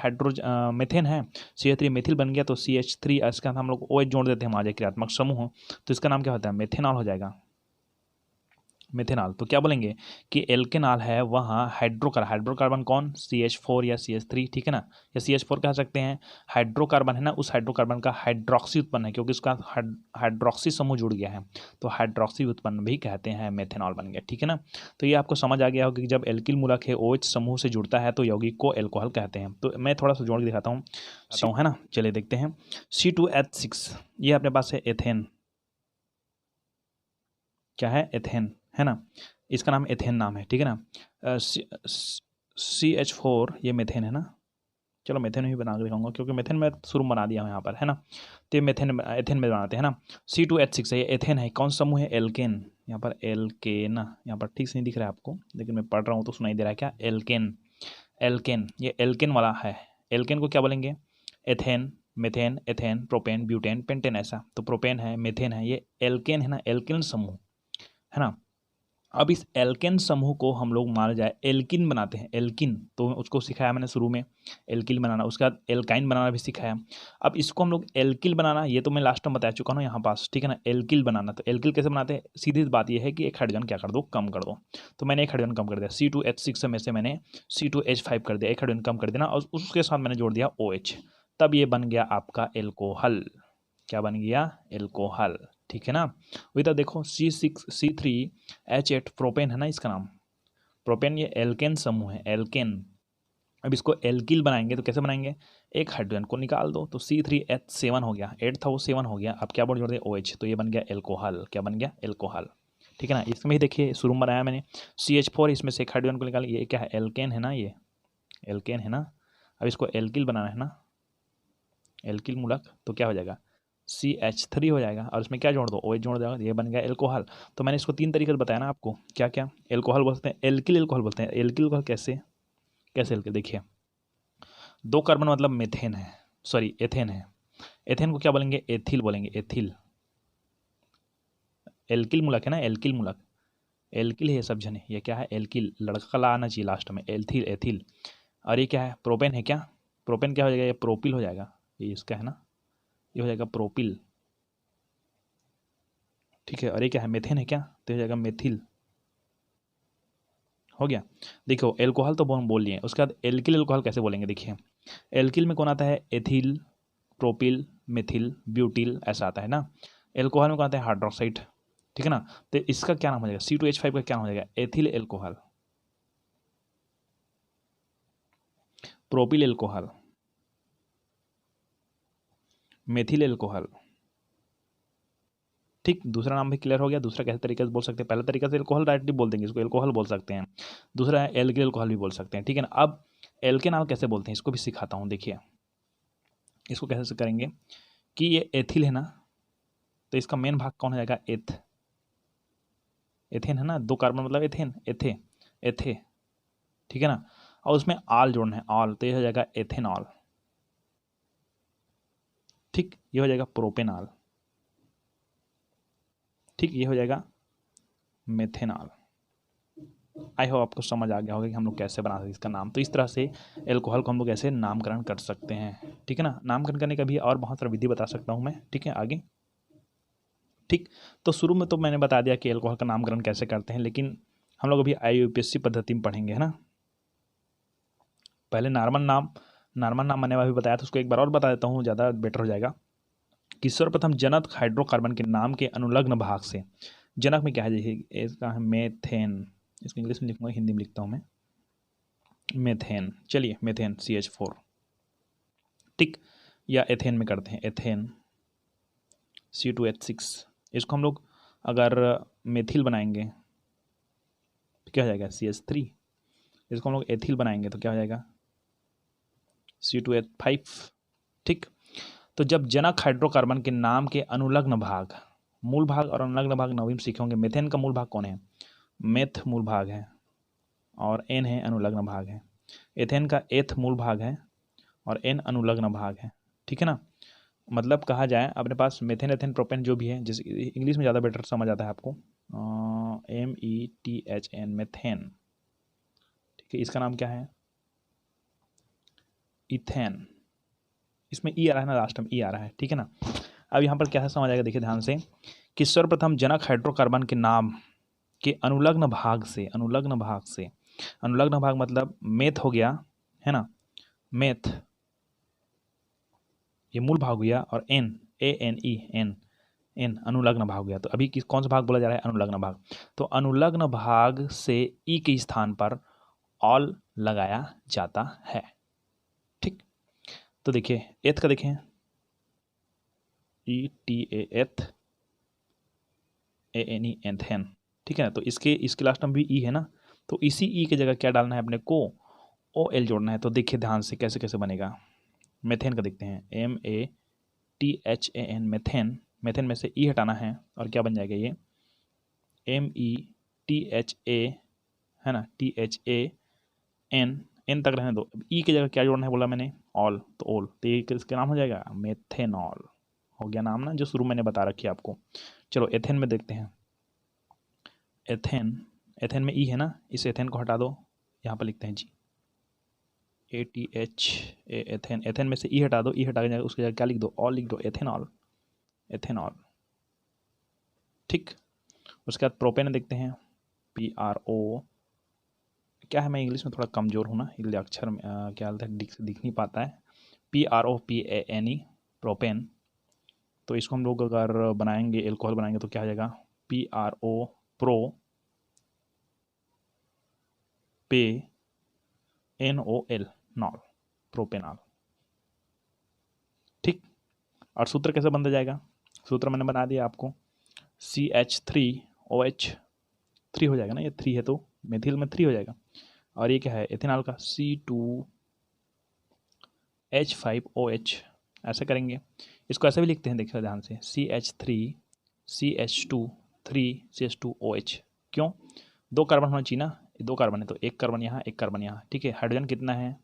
मीथेन है, CH3 मेथिल बन गया, तो CH3 इसका हम लोग OH जोड़ देते हैं, हमारे क्रियात्मक समूह, तो इसका नाम क्या होता है, मेथेनॉल हो जाएगा, मेथेनॉल। तो क्या बोलेंगे कि एल्केनॉल है वहाँ हाइड्रोकार्बन कौन, CH4 या CH3, ठीक है ना, या CH4 कह सकते हैं। हाइड्रोकार्बन है ना, उस हाइड्रोकार्बन का हाइड्रोक्सी उत्पन्न है, क्योंकि उसका हाइड्रोक्सी समूह जुड़ गया है, तो हाइड्रोक्सी उत्पन्न भी कहते हैं, मेथेनॉल बन गया, ठीक है ना। तो ये आपको समझ आ गया होगा कि जब एल्किल मूलक है OH समूह से जुड़ता है तो यौगिक को एल्कोहल कहते हैं। तो मैं थोड़ा सा जोड़ के दिखाता हूँ, है ना, चलिए देखते हैं। C2H6 ये अपने पास है एथेन, क्या है, एथेन, है ना, इसका नाम एथेन नाम है, ठीक है ना। CH4 ये मेथेन है ना, चलो मेथेन ही बना के दिखाऊंगा, क्योंकि मेथेन में शुरू बना दिया हूँ यहाँ पर, है ना। तो ये मेथेन एथेन में बनाते हैं ना। C2H6 है, ये एथेन है, कौन सा समूह है, एल्केन, यहाँ पर एल्केन, यहाँ पर ठीक से नहीं दिख रहा है आपको, लेकिन मैं पढ़ रहा हूँ तो सुनाई दे रहा है, क्या, एल्केन, एल्केन, ये एल्केन वाला है। एल्केन को क्या बोलेंगे, ethane, methane, ethane, propane, butane, pentane, ऐसा। तो प्रोपेन है, मेथेन है, ये एल्केन है ना, एल्केन समूह, है ना। अब इस एल्केन समूह को हम लोग मान जाए एल्किन बनाते हैं, एल्किन, तो उसको सिखाया मैंने शुरू में, एल्किल बनाना, उसके बाद एल्काइन बनाना भी सिखाया। अब इसको हम लोग एल्किल बनाना, ये तो मैं लास्ट में बता चुका हूँ यहाँ पास, ठीक है ना। एल्किल बनाना, तो एल्किल कैसे बनाते हैं, सीधी बात ये है कि एक हाइड्रोजन क्या कर दो, कम कर दो। तो मैंने एक हाइड्रोजन कम कर दिया, C2H6 में से मैंने C2H5 कर दिया, एक हाइड्रोजन कम कर देना, और उसके साथ मैंने जोड़ दिया OH, तब ये बन गया आपका एल्कोहल, क्या बन गया, एल्कोहल, ठीक है ना। वही तो देखो C6C3H8 प्रोपेन है ना, इसका नाम प्रोपेन, ये एल्केन समूह है, एल्केन। अब इसको एल्किल बनाएंगे तो कैसे बनाएंगे, एक हाइड्रोजन को निकाल दो, तो C3H7 हो गया, 8 था वो 7 हो गया, अब क्या बोल जोड़ दिया, OH, तो ये बन गया एल्कोहल, क्या बन गया, एल्कोहल, ठीक है ना। इसमें ही देखिए शुरू में बनाया मैंने CH4, इसमें से एक हाइड्रोजन को निकाल, ये क्या है, एल्केन है ना, ये एल्केन है ना। अब इसको एल्किल बनाना है ना, एल्किल मूलक, तो क्या हो जाएगा, CH3 हो जाएगा, और इसमें क्या जोड़ दो, OH जोड़ देगा, ये बन गया एल्कोहल। तो मैंने इसको 3 तरीके से बताया ना आपको, क्या क्या, एल्कोहल बोलते हैं, एल्किल एल्कोहल बोलते हैं, एल्किल एल्कोहल कैसे, कैसे एल्किल, देखिए 2 कार्बन मतलब मेथेन है, सॉरी एथेन है, एथेन को क्या बोलेंगे, एथिल बोलेंगे, एथिल, एल्किल मूलक है ना, एल्किल मूलक, एल्किल है, सब जने, ये क्या है, एल्किल, लड़का का ला आना चाहिए लास्ट में, एथिल, एथिल। और ये क्या है, प्रोपेन है, क्या, प्रोपेन क्या हो जाएगा, ये प्रोपिल हो जाएगा, ये इसका है ना, ये हो जाएगा प्रोपिल, ठीक है। और ये क्या है, मेथेन है, क्या, तो हो जाएगा मेथिल, हो गया। देखो एल्कोहल तो बोल लिए, उसके बाद एल्किल एल्कोहल कैसे बोलेंगे, देखिए एल्किल में कौन आता है, एथिल, प्रोपिल, मिथिल, ब्यूटिल, ऐसा आता है ना। एल्कोहल में कौन आता है, हाइड्रोक्साइड, ठीक है ना। तो इसका क्या नाम हो जाएगा, C2H5 का क्या नाम हो जाएगा, ethyl alcohol, propyl alcohol, methyl alcohol, ठीक। दूसरा नाम भी क्लियर हो गया, दूसरा कैसे तरीके से बोल सकते हैं, पहले तरीके से एल्कोहल डायरेक्टली बोल देंगे, इसको एल्कोहल बोल सकते हैं, दूसरा है एल्किल एल्कोहल भी बोल सकते हैं, ठीक है ना। अब एल्केनॉल कैसे बोलते हैं, इसको भी सिखाता हूँ, देखिए इसको कैसे करेंगे, कि ये एथिल है ना, तो इसका मेन भाग कौन हो जाएगा, एथेन है ना, 2 कार्बन मतलब एथेन, एथे, एथे, ठीक है ना। और उसमें आल जोड़ना है, आल, तो ये हो जाएगा एथेनॉल, ठीक, ये हो जाएगा प्रोपेनॉल, ठीक, ये हो जाएगा मेथेनॉल। आई होप आपको समझ आ गया होगा कि हम लोग कैसे बना सकते हैं इसका नाम। तो इस तरह से एल्कोहल को हम लोग ऐसे नामकरण कर सकते हैं, ठीक है ना। नामकरण करने का भी और बहुत सारा विधि बता सकता हूँ मैं, ठीक है, आगे, ठीक। तो शुरू में तो मैंने बता दिया कि एल्कोहल का नामकरण कैसे करते हैं, लेकिन हम लोग अभी IUPAC पद्धति में पढ़ेंगे, है ना। पहले नॉर्मल नाम मैंने अभी बताया था, उसको एक बार और बता देता हूँ, ज़्यादा बेटर हो जाएगा। कि सर्वप्रथम जनक हाइड्रोकार्बन के नाम के अनुलग्न भाग से, जनक में क्या है, जैसे इसका है मेथेन, इसको इंग्लिश में लिखूंगा, हिंदी में लिखता हूँ मैं, मेथेन, चलिए मेथेन CH4, ठीक। या एथेन में करते हैं, एथेन C2H6, इसको हम लोग अगर मेथिल बनाएंगे तो क्या हो जाएगा, CH3, इसको हम लोग एथिल बनाएंगे तो क्या हो जाएगा, C2H5, ठीक। तो जब जनक हाइड्रोकार्बन के नाम के अनुलग्न भाग, मूल भाग और अनुलग्न भाग नवीन सीखे होंगे। मेथेन का मूल भाग कौन है, मेथ मूल भाग है, और एन है अनुलग्न भाग है। एथेन का एथ मूल भाग है और एन अनुलग्न भाग है, ठीक है ना। मतलब कहा जाए अपने पास मेथेन एथेन प्रोपेन जो भी है, जैसे इंग्लिश में ज़्यादा बेटर समझ आता है आपको, METHN मेथेन, ठीक है। इसका नाम क्या है? इथेन। इसमें ई आ रहा है ना, लास्ट में ई आ रहा है, ठीक है ना। अब यहाँ पर क्या है समझ आएगा, देखिए ध्यान से, कि सर्वप्रथम जनक हाइड्रोकार्बन के नाम के अनुलग्न भाग से, अनुलग्न भाग मतलब मेथ हो गया, है ना, मेथ, ये मूल भाग हो गया, और एन, ANE, एन अनुलग्न भाग हो गया। तो अभी किस कौन सा भाग बोला जा रहा है? अनुलग्न भाग। तो अनुलग्न भाग से ई के स्थान पर ऑल लगाया जाता है, ठीक। तो देखिए एथ का देखें, ETA एथ, ANE एंथेन, ठीक है ना। तो इसके लास्ट में भी ई है ना, तो इसी ई की जगह क्या डालना है अपने को? OL जोड़ना है। तो देखिए ध्यान से कैसे कैसे बनेगा। मेथेन का देखते हैं, METHAN मेथेन, मेथेन में से ई हटाना है और क्या बन जाएगा ये? METHA, है ना, THAN, एन तक रहने दो। ई की जगह क्या जोड़ना है बोला मैंने? ऑल, तो ऑल, तो ये किसके नाम हो जाएगा? मेथेनॉल हो गया नाम ना, जो शुरू मैंने बता रखी है आपको। चलो एथेन में देखते हैं। एथेन, एथेन में ई है ना, इस एथेन को हटा दो, यहाँ पर लिखते हैं जी ATHA एथेन, एथेन में से ई हटा दो, ई हटा के उसके जगह क्या लिख दो? ऑल लिख दो, एथेनॉल, एथेनॉल, ठीक। उसके बाद प्रोपेन देखते हैं, PRO, क्या है, मैं इंग्लिश में थोड़ा कमज़ोर हूँ ना, इसलिए अक्षर क्या हालत है, दिख नहीं पाता है। PROPANE propane. तो इसको हम लोग अगर बनाएंगे, एल्कोहल बनाएंगे तो क्या हो जाएगा? PRO प्रो पे NOL नॉल, प्रोपेनॉल, ठीक। और सूत्र कैसे बनता जाएगा? सूत्र मैंने बना दिया आपको, CH3OH, 3 हो जाएगा ना, ये 3 है तो मेथिल में 3 हो जाएगा। और ये क्या है? एथेनॉल का C2H5OH, ऐसे करेंगे। इसको ऐसे भी लिखते हैं, देखिए ध्यान से, CH3CH2 3CH2OH। क्यों? 2 कार्बन होना चाहिए ना, 2 कार्बन है तो 1 कार्बन यहाँ, 1 कार्बन यहाँ, ठीक है। हाइड्रोजन कितना है?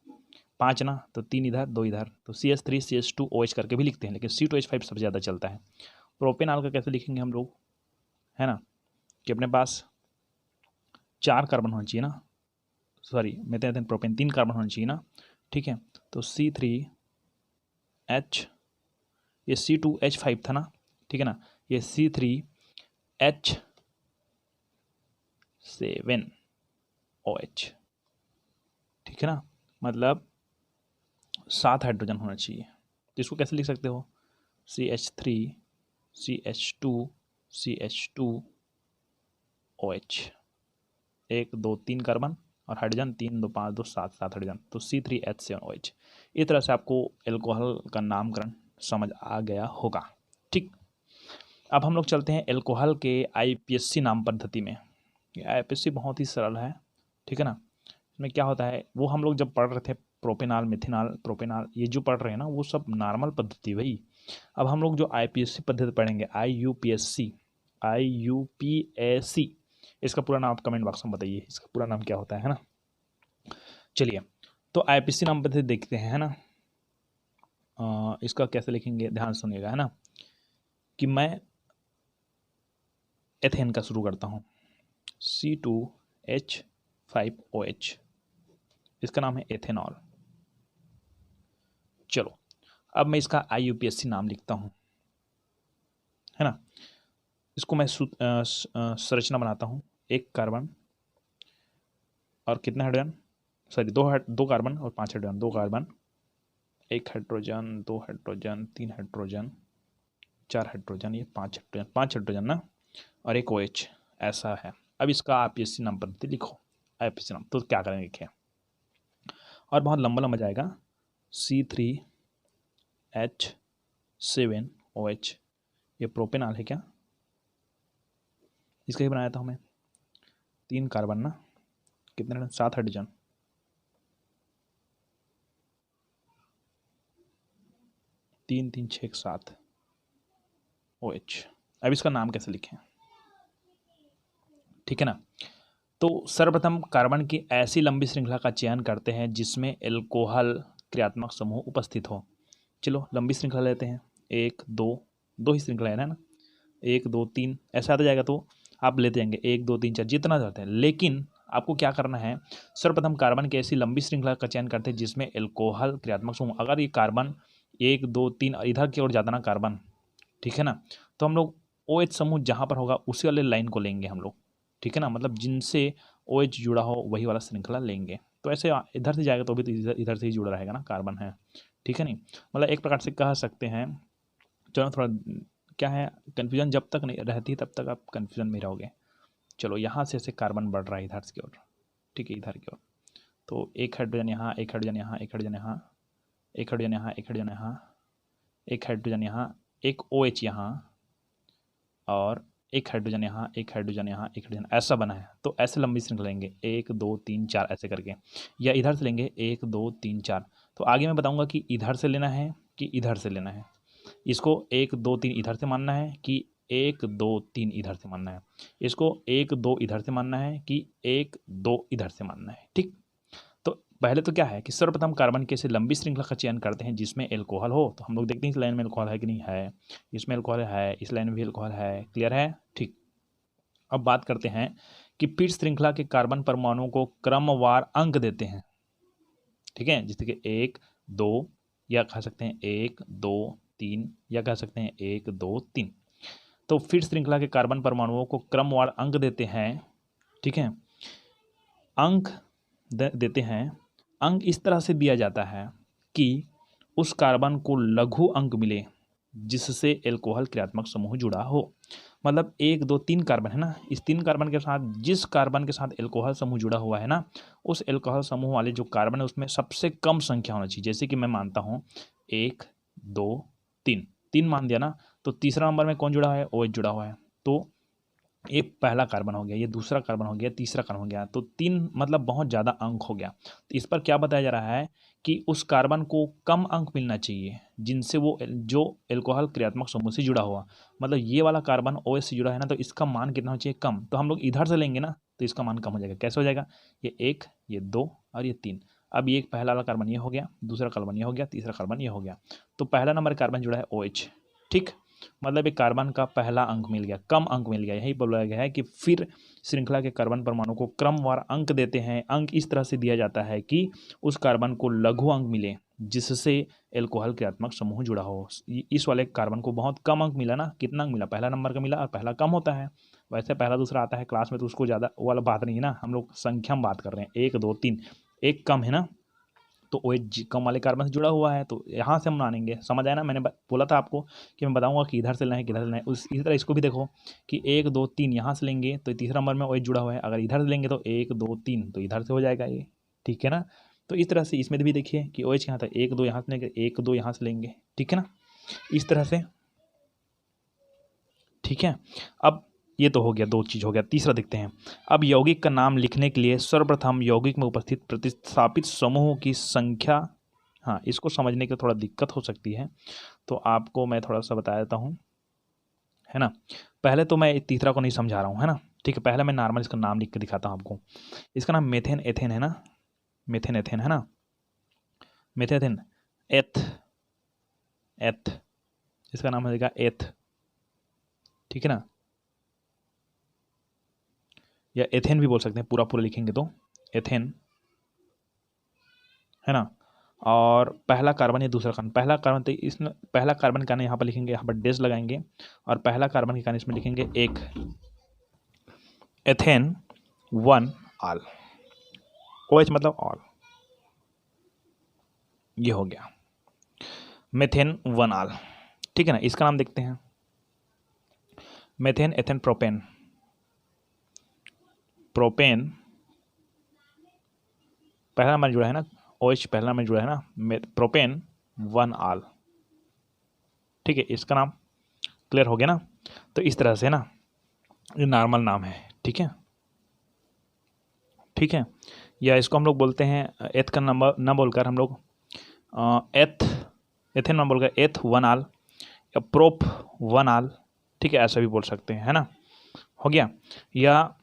5 ना, तो 3 इधर 2 इधर, तो CH3CH2OH करके भी लिखते हैं, लेकिन C2H5 सबसे ज़्यादा चलता है। प्रोपेनॉल का कैसे लिखेंगे हम लोग, है ना, कि अपने पास 4 कार्बन होना चाहिए ना, सॉरी मेथेन प्रोपेन 3 कार्बन होना चाहिए ना, ठीक है। तो C3H, ये C2H5 था ना, ठीक है ना, ये C3H7OH, ठीक है ना, मतलब 7 हाइड्रोजन होना चाहिए। तो इसको कैसे लिख सकते हो? CH3CH2CH2OH, 1 2 3 कार्बन और हाइड्रोजन 3 2 5 2 7 हाइड्रोजन, तो C3H7OH। इस तरह से आपको एल्कोहल का नामकरण समझ आ गया होगा, ठीक। अब हम लोग चलते हैं एल्कोहल के IPSC नाम पद्धति में। IPSC बहुत ही सरल है, ठीक है ना। इसमें क्या होता है, वो हम लोग जब पढ़ रहे थे प्रोपेनॉल, मिथेनॉल, प्रोपेनॉल, ये जो पढ़ रहे हैं ना, वो सब नॉर्मल पद्धति भाई। अब हम लोग जो IPSC पद्धति पढ़ेंगे, IUPAC, इसका पूरा नाम आप कमेंट बॉक्स में बताइए, इसका पूरा नाम क्या होता है ना। चलिए, तो IPSC नाम पद्धति देखते हैं, है ना। इसका कैसे लिखेंगे, ध्यान सुनिएगा, है ना, कि मैं एथेन का शुरू करता हूँ, C2H5OH, इसका नाम है एथेनॉल। चलो, अब मैं इसका IUPAC नाम लिखता हूँ, है ना। इसको मैं संरचना बनाता हूँ, 1 कार्बन और कितने हाइड्रोजन, सॉरी 2 कार्बन और 5 hydrogen, 2 carbon, 1 hydrogen, 2 hydrogen, 3 hydrogen, 4 hydrogen, ये 5 हाइड्रोजन, 5 हाइड्रोजन ना, और 1 OH, ऐसा है। अब इसका IPSC नाम पद्धति लिखो, IPSC नाम, तो क्या करेंगे लिखे, और बहुत लंबा लंबा जाएगा, C3H7OH, ये प्रोपेनॉल है क्या, इसका ही बनाया था हमें, 3 कार्बन ना, कितने, 7 हाइड्रोजन, 3 3 6 7 OH। अब इसका नाम कैसे लिखें, ठीक है ना। तो सर्वप्रथम कार्बन की ऐसी लंबी श्रृंखला का चयन करते हैं जिसमें एल्कोहल क्रियात्मक समूह उपस्थित हो। चलो लंबी श्रृंखला लेते हैं, 1 2, 2 ही श्रृंखला है ना, 1 2 3 ऐसा आता जाएगा, तो आप लेते जाएंगे 1 2 3 4 जितना चाहते हैं। लेकिन आपको क्या करना है, सर्वप्रथम कार्बन की ऐसी लंबी श्रृंखला का चयन करते हैं जिसमें एल्कोहल क्रियात्मक समूह, अगर ये कार्बन 1 2 3 इधर की ओर जाता ना कार्बन, ठीक है ना, तो हम लोग OH समूह जहाँ पर होगा उसी वाले लाइन को लेंगे हम लोग, ठीक है ना, मतलब जिनसे OH जुड़ा हो वही वाला श्रृंखला लेंगे। तो ऐसे इधर से जाएगा तो भी तो इधर से ही जुड़ा रहेगा ना, कार्बन है, ठीक है नहीं, मतलब एक प्रकार से कह सकते हैं। चलो थोड़ा क्या है, कन्फ्यूजन जब तक नहीं रहती तब तक आप कन्फ्यूजन में रहोगे। चलो यहाँ से ऐसे कार्बन बढ़ रहा है इधर की ओर, ठीक है, इधर की ओर, तो एक हाइड्रोजन यहाँ, एक हाइड्रोजन यहाँ, एक हाइड्रोजन यहाँ, एक हाइड्रोजन यहाँ, एक हाइड्रोजन यहाँ, एक हाइड्रोजन यहाँ, एक OH यहाँ, और एक हाइड्रोजन यहाँ, एक हाइड्रोजन यहाँ, एक हाइड्रोजन, ऐसा बना है। तो ऐसे लंबी श्रृंखला लेंगे 1 2 3 4 ऐसे करके, या इधर से लेंगे 1 2 3 4। तो आगे मैं बताऊंगा कि इधर से लेना है कि इधर से लेना है, इसको 1 2 3 इधर से मानना है कि 1 2 3 इधर से मानना है, इसको 1 2 इधर से मानना है कि 1 2 इधर से मानना है, ठीक। तो पहले तो क्या है कि सर्वप्रथम कार्बन की ऐसे लंबी श्रृंखला का चयन करते हैं जिसमें एल्कोहल हो। तो हम लोग देखते हैं इस लाइन में एल्कोहल है कि नहीं है, इसमें एल्कोहल है, इस लाइन में भी एल्कोहल है, क्लियर है, ठीक। अब बात करते हैं कि फिर श्रृंखला के कार्बन परमाणुओं को क्रमवार अंक देते हैं, ठीक है, जैसे कि 1 2, या कह सकते हैं 1 2 3, या कह सकते हैं 1 2 3। तो फिर श्रृंखला के कार्बन परमाणुओं को क्रमवार अंक देते हैं, ठीक है, अंक देते हैं। अंक इस तरह से दिया जाता है कि उस कार्बन को लघु अंक मिले जिससे एल्कोहल क्रियात्मक समूह जुड़ा हो। मतलब 1 2 3 कार्बन है ना, इस 3 कार्बन के साथ जिस कार्बन के साथ एल्कोहल समूह जुड़ा हुआ है ना, उस एल्कोहल समूह वाले जो कार्बन है उसमें सबसे कम संख्या होना चाहिए। जैसे कि मैं मानता हूँ 1 2 3, 3 मान दिया ना, तो तीसरा नंबर में कौन जुड़ा है, OH जुड़ा हुआ है। तो ये पहला कार्बन हो गया, ये दूसरा कार्बन हो गया, तीसरा कार्बन हो गया, तो 3 मतलब बहुत ज़्यादा अंक हो गया। तो इस पर क्या बताया जा रहा है कि उस कार्बन को कम अंक मिलना चाहिए जिनसे वो जो एल्कोहल क्रियात्मक समूह से जुड़ा हुआ, मतलब ये वाला कार्बन OH से जुड़ा है ना, तो इसका मान कितना होना चाहिए, कम। तो हम लोग इधर से लेंगे ना तो इसका मान कम हो जाएगा। कैसे हो जाएगा, ये 1 ये 2 और ये 3। अब ये पहला वाला कार्बन ये हो गया, दूसरा कार्बन ये हो गया, तीसरा कार्बन ये हो गया, तो पहला नंबर कार्बन जुड़ा है OH, ठीक। मतलब एक कार्बन का पहला अंक मिल गया, कम अंक मिल गया। यही बोला गया है कि फिर श्रृंखला के कार्बन परमाणु को क्रमवार अंक देते हैं। अंक इस तरह से दिया जाता है कि उस कार्बन को लघु अंक मिले जिससे एल्कोहल क्रियात्मक समूह जुड़ा हो। इस वाले कार्बन को बहुत कम अंक मिला ना, कितना अंक मिला, पहला नंबर का मिला, और पहला कम होता है। वैसे पहला दूसरा आता है क्लास में तो उसको ज़्यादा वो वाला बात नहीं है ना, हम लोग संख्या में बात कर रहे हैं। 1 2 3, एक कम है ना, तो OH कम वाले कार्बन से जुड़ा हुआ है, तो यहाँ से हम मानेंगे। समझ आया ना, मैंने बोला था आपको कि मैं बताऊंगा कि इधर से लेना है कि इधर से लेना है। इसी तरह इसको भी देखो कि 1 2 3 यहाँ से लेंगे तो तीसरा नंबर में OH जुड़ा हुआ है, अगर इधर से लेंगे तो 1 2 3 तो इधर से हो जाएगा ये, ठीक है ना। तो इस तरह से इसमें भी देखिए कि OH यहाँ था, 1 2 यहाँ से लेंगे, 1 2 यहाँ से लेंगे, ठीक है ना, इस तरह से, ठीक है। अब ये तो हो गया, 2 चीज़ हो गया। तीसरा देखते हैं। अब यौगिक का नाम लिखने के लिए सर्वप्रथम यौगिक में उपस्थित प्रतिस्थापित समूहों की संख्या, हाँ इसको समझने की थोड़ा दिक्कत हो सकती है, तो आपको मैं थोड़ा सा बता देता हूँ, है ना। पहले तो मैं तीसरा को नहीं समझा रहा हूँ, है ना, ठीक है। पहले मैं नॉर्मल इसका नाम लिख के दिखाता हूँ आपको। इसका नाम मेथेन एथेन है ना, मेथेन एथेन है ना, मेथेन एथेन, एथ एथ, इसका नाम हो जाएगा एथ, ठीक है ना, या एथेन भी बोल सकते हैं, पूरा पूरा लिखेंगे तो एथेन, है ना। और पहला कार्बन या दूसरा कार्बन, पहला कार्बन तो इसमें पहला कार्बन का यहाँ पर लिखेंगे, यहाँ पर डैश लगाएंगे, और पहला कार्बन के कारण इसमें लिखेंगे 1 एथेन 1 ऑल, OH मतलब ऑल, ये हो गया मेथेन 1 ऑल, ठीक है ना। इसका नाम देखते हैं, मेथेन एथेन प्रोपेन, प्रोपेन पहला नंबर जुड़ा है ना, OH पहला नंबर जुड़ा है ना, प्रोपेन 1 ऑल, ठीक है। इसका नाम क्लियर हो गया ना। तो इस तरह से ना ये नॉर्मल नाम है, ठीक है, ठीक है। या इसको हम लोग बोलते हैं एथ का नंबर ना बोलकर हम लोग एथेन नंबर बोलकर एथ 1 ऑल या प्रोप 1 ऑल, ठीक है, ऐसा भी बोल सकते हैं, है ना, हो गया। या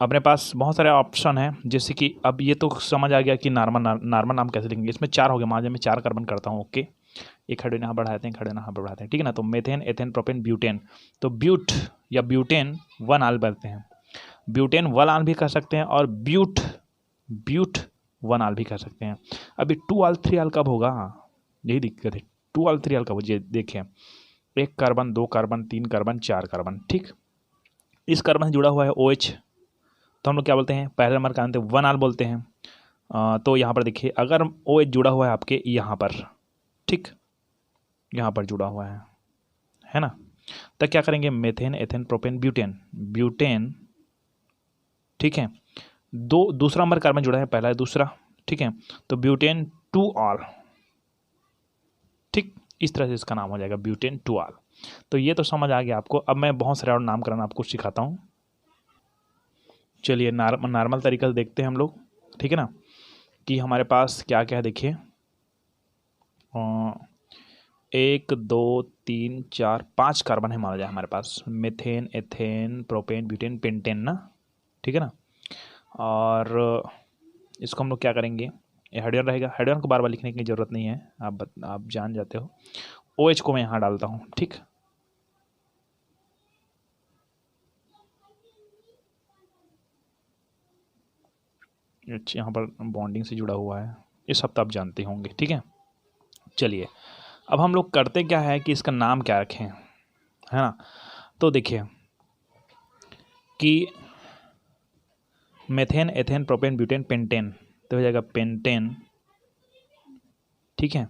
अपने पास बहुत सारे ऑप्शन हैं, जैसे कि अब ये तो समझ आ गया कि नॉर्मल नाम कैसे लिखेंगे। इसमें 4 हो गया, मान लीजिए मैं 4 कार्बन करता हूँ, ओके, एक हाइड्रोजन यहाँ बढ़ाते हैं, एक हाइड्रोजन यहाँ बढ़ाते हैं, ठीक है ना। तो मेथेन, एथेन, प्रोपेन, ब्यूटेन, तो ब्यूट या ब्यूटेन वन आल बनते हैं। ब्यूटेन वन आल भी कह सकते हैं और ब्यूट वन आल भी कह सकते हैं। अभी टू आल थ्री आल कब होगा, यही दिक्कत है। टू आल थ्री आल कब हो, देखें, एक कार्बन, दो कार्बन, तीन कार्बन, चार कार्बन, ठीक। इस कार्बन से जुड़ा हुआ है OH, तो हम लोग क्या बोलते हैं, पहले नंबर का वन आल बोलते हैं। तो यहाँ पर देखिए, अगर OH जुड़ा हुआ है आपके यहाँ पर, ठीक, यहाँ पर जुड़ा हुआ है ना, तो क्या करेंगे, methane, ethane, propane, butane, butane, ठीक है। दूसरा नंबर कार्बन जुड़ा है, पहला है दूसरा, ठीक है, तो ब्यूटेन टू ऑल, ठीक, इस तरह से इसका नाम हो जाएगा ब्यूटेन टू ऑल। तो ये तो समझ आ गया आपको। अब मैं बहुत सारे और नामकरण आपको सिखाता हूँ। चलिए नॉर्मल तरीके से देखते हैं हम लोग, ठीक है ना, कि हमारे पास क्या क्या है। देखिए, 1 2 3 4 5 कार्बन है माना जाए हमारे पास, methane, ethane, propane, butane, pentane ना, ठीक है ना। और इसको हम लोग क्या करेंगे, ये हाइड्रोजन रहेगा, हाइड्रोजन को बार बार लिखने की ज़रूरत नहीं है, आप जान जाते हो। OH को मैं यहाँ डालता हूँ, ठीक, यहाँ पर बॉन्डिंग से जुड़ा हुआ है, ये सब तो आप जानते होंगे, ठीक है। चलिए, अब हम लोग करते क्या है कि इसका नाम क्या रखें, है ना। तो देखिए कि methane, ethane, propane, butane, pentane, तो हो जाएगा पेंटेन, ठीक है।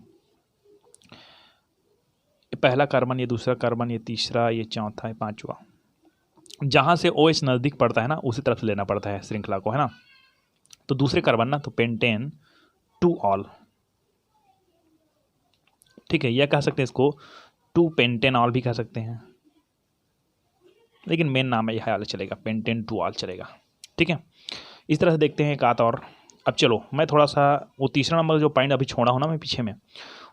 ये पहला कार्बन, ये दूसरा कार्बन, ये तीसरा, ये चौथा, ये पांचवा। जहाँ से OH नज़दीक पड़ता है ना, उसी तरफ से लेना पड़ता है श्रृंखला को, है ना। तो दूसरे कार्बन ना, तो पेंटेन टू ऑल, ठीक है, यह कह सकते हैं इसको टू पेंटेन ऑल भी कह सकते हैं, लेकिन मेन नाम है यह वाला चलेगा, पेंटेन टू ऑल चलेगा, ठीक है। इस तरह से देखते हैं एक आध और। अब चलो मैं थोड़ा सा वो तीसरा नंबर जो पॉइंट अभी छोड़ा हूँ ना मैं पीछे में,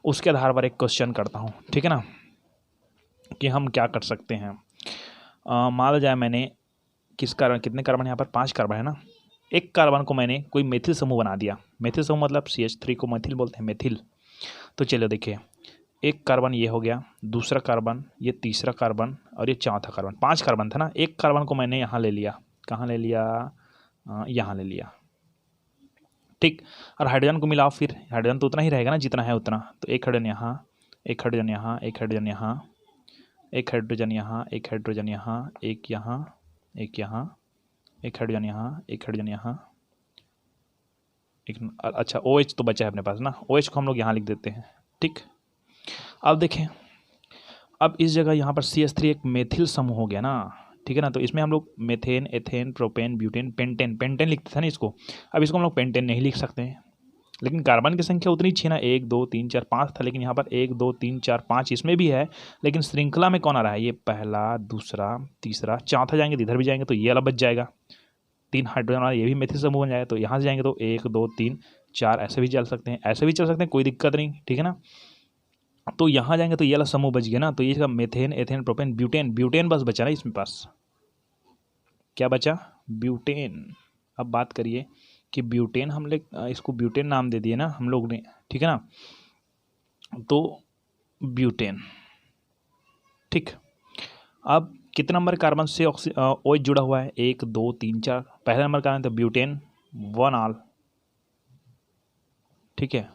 उसके आधार पर एक क्वेश्चन करता हूँ, ठीक है ना, कि हम क्या कर सकते हैं। मान लो जाए मैंने कितने कार्बन यहाँ पर 5 कार्बन है ना, एक कार्बन को मैंने कोई मेथिल समूह बना दिया। मेथिल समूह मतलब CH3 को मेथिल बोलते हैं, मेथिल। तो चलो देखिए, एक कार्बन ये हो गया, दूसरा कार्बन, ये तीसरा कार्बन और ये चौथा कार्बन, 5 कार्बन था ना। एक कार्बन को मैंने यहाँ ले लिया, कहाँ ले लिया, यहाँ ले लिया, ठीक। और हाइड्रोजन को मिलाओ, फिर हाइड्रोजन तो उतना ही रहेगा ना जितना है उतना। तो एक हाइड्रोजन यहाँ, एक हाइड्रोजन यहाँ, एक हाइड्रोजन यहाँ, एक हाइड्रोजन यहाँ, एक हाइड्रोजन यहाँ, एक यहाँ, एक यहाँ, एक हाइड्रोजन यहाँ, एक हाइड्रोजन यहाँ, एक, अच्छा OH तो बचा है अपने पास ना, OH को हम लोग यहाँ लिख देते हैं, ठीक। अब देखें, अब इस जगह यहाँ पर CH3 एक मेथिल समूह हो गया ना, ठीक है ना। तो इसमें हम लोग methane, ethane, propane, butane, pentane लिखते थे ना इसको। अब इसको हम लोग पेंटेन नहीं लिख सकते हैं, लेकिन कार्बन की संख्या उतनी ही ना, 1 2 3 4 5 था, लेकिन यहाँ पर 1 2 3 4 5 इसमें भी है, लेकिन श्रृंखला में कौन आ रहा है, ये पहला, दूसरा, तीसरा, चौथा जाएंगे तो इधर भी जाएंगे, तो ये वाला बच जाएगा, 3 हाइड्रोजन वाला, ये भी मेथिल समूह बन जाएगा। तो यहाँ से जाएंगे तो 1 2 3 4 ऐसे भी चल सकते हैं, ऐसे भी चल सकते हैं, कोई दिक्कत नहीं, ठीक है ना। तो यहाँ जाएंगे तो ये वाला समूह बच गया ना। तो ये मेथेन, एथेन, प्रोपेन, ब्यूटेन बस बचा ना इसमें पास, क्या बचा, ब्यूटेन। अब बात करिए कि ब्यूटेन हम लोग इसको ब्यूटेन नाम दे दिए ना हम लोग ने, ठीक है ना। तो ब्यूटेन, ठीक। अब कितने नंबर कार्बन से OH जुड़ा हुआ है, 1 2 3 4, पहला नंबर कार्बन तो ब्यूटेन वन आल, ठीक है,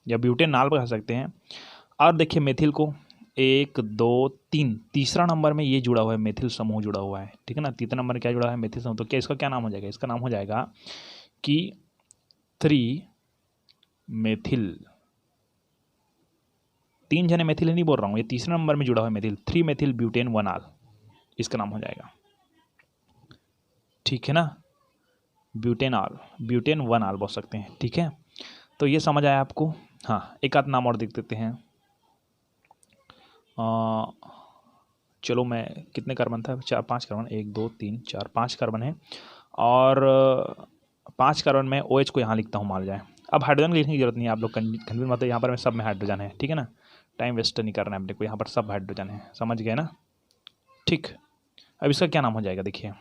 या ब्यूटेन नाल कह सकते हैं। और देखिए मेथिल को 1 2 3, तीसरा नंबर में ये जुड़ा हुआ है, मेथिल समूह जुड़ा हुआ है, ठीक है ना। तीसरा नंबर क्या जुड़ा है, मेथिल समूह। तो क्या इसका क्या नाम हो जाएगा, इसका नाम हो जाएगा कि 3 मेथिल, 3 जने मेथिल नहीं बोल रहा हूँ, ये तीसरे नंबर में जुड़ा हुआ है मेथिल, 3 मेथिल ब्यूटेन वन आल, इसका नाम हो जाएगा, ठीक है ना। ब्यूटेन आल, ब्यूटेन वन आल बोल सकते हैं, ठीक है। तो ये समझ आया आपको। हाँ, एक आध नाम और देख देते हैं। चलो मैं, कितने कार्बन था, 5 कार्बन, 1 2 3 4 5 कार्बन है, और 5 कार्बन में OH को यहाँ लिखता हूँ मान जाए। अब हाइड्रोजन लिखने की जरूरत नहीं है, आप लोग कन्फ्यूज मत, यहाँ पर मैं सब में हाइड्रोजन है, ठीक है ना, टाइम वेस्ट नहीं करना है अपने को, यहाँ पर सब हाइड्रोजन है, समझ गए ना, ठीक। अब इसका क्या नाम हो जाएगा, देखिए,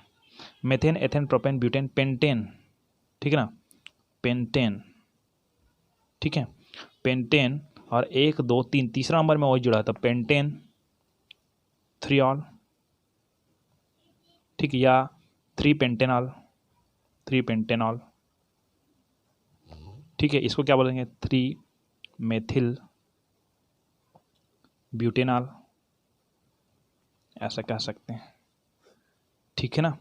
methane, ethane, propane, butane, pentane, ठीक है ना, पेंटेन, ठीक है, पेंटेन और 1 2 3 तीसरा नंबर में वही जुड़ा था पेंटेन 3 ऑल, ठीक है, या 3 पेंटेनॉल, 3 पेंटेनॉल, ठीक है। इसको क्या बोलेंगे 3 मेथिल ब्यूटेनॉल, ऐसा कह सकते हैं, ठीक है ना।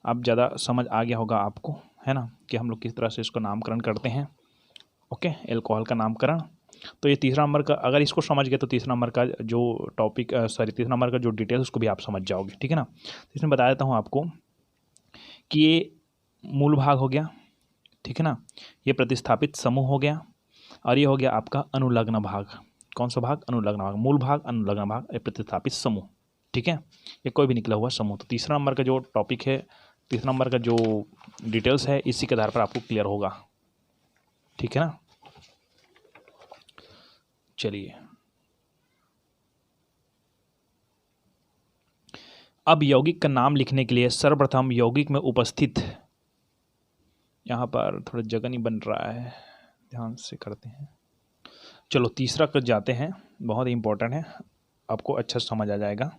अब ज़्यादा समझ आ गया होगा आपको, है ना, कि हम लोग किस तरह से इसको नामकरण करते हैं। ओके, एल्कोहल का नामकरण। तो ये तीसरा नंबर का, अगर इसको समझ गए तो तीसरा नंबर का जो टॉपिक तीसरा नंबर का जो डिटेल्स उसको भी आप समझ जाओगे, ठीक है ना। तो इसमें बता देता हूँ आपको कि ये मूल भाग हो गया, ठीक है ना, ये प्रतिस्थापित समूह हो गया, और ये हो गया आपका अनुलग्न भाग। कौन सा भाग? अनुलग्न भाग। मूल भाग, अनुलग्न भाग, ये प्रतिस्थापित समूह, ठीक है। ये कोई भी निकला हुआ समूह। तो तीसरा नंबर का जो टॉपिक है, तीसरा नंबर का जो डिटेल्स है, इसी के आधार पर आपको क्लियर होगा, ठीक है ना। चलिए, अब यौगिक का नाम लिखने के लिए सर्वप्रथम यौगिक में उपस्थित, यहाँ पर थोड़ा जगह नहीं बन रहा है, ध्यान से करते हैं। चलो तीसरा कर जाते हैं, बहुत ही इंपॉर्टेंट है, आपको अच्छा समझ आ जाएगा।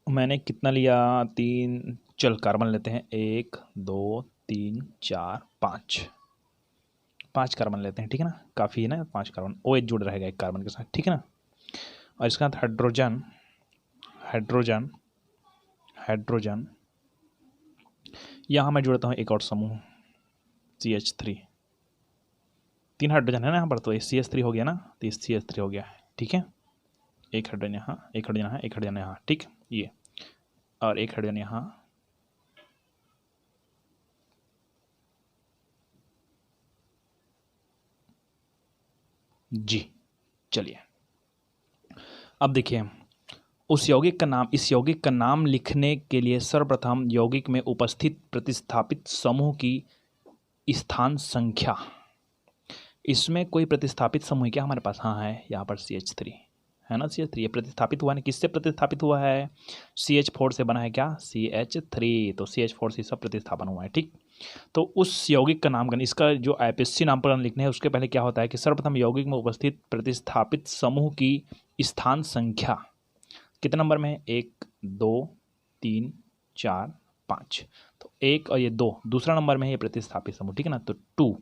मैंने कितना लिया? 3, चल कार्बन लेते हैं, 1 2 3 4 5 कार्बन लेते हैं, ठीक है ना, काफ़ी है ना 5 कार्बन, OH जुड़ रहेगा एक कार्बन के साथ, ठीक है ना। और इसके साथ हाइड्रोजन, हाइड्रोजन, हाइड्रोजन, यहाँ मैं जोड़ता हूँ एक और समूह CH3, 3 हाइड्रोजन है ना यहाँ पर, तो CH3 हो गया ना, तो CH3 हो गया, ठीक है। एक हाइड्रोजन यहाँ, एक हाइड्रोजन यहाँ, एक हाइड्रोजन यहाँ, ठीक, ये, और एक हाइड्रोजन यहाँ, जी। चलिए, अब देखिए, उस यौगिक का नाम, इस यौगिक का नाम लिखने के लिए सर्वप्रथम यौगिक में उपस्थित प्रतिस्थापित समूह की स्थान संख्या, इसमें कोई प्रतिस्थापित समूह क्या हमारे पास? हाँ है, यहाँ पर CH3 है ना, CH3 ये प्रतिस्थापित हुआ है, किससे प्रतिस्थापित हुआ है? CH4 से बना है क्या? CH3, तो CH4 से सब प्रतिस्थापन हुआ है, ठीक। तो उस यौगिक का नामकरण, इसका जो IPSC नामकरण लिखने है उसके पहले क्या होता है कि सर्वप्रथम यौगिक में उपस्थित प्रतिस्थापित समूह की स्थान संख्या कितने नंबर में है? 1 2 3 4 5, तो 1 और ये 2 दूसरा नंबर में है ये प्रतिस्थापित समूह, ठीक है ना, तो 2।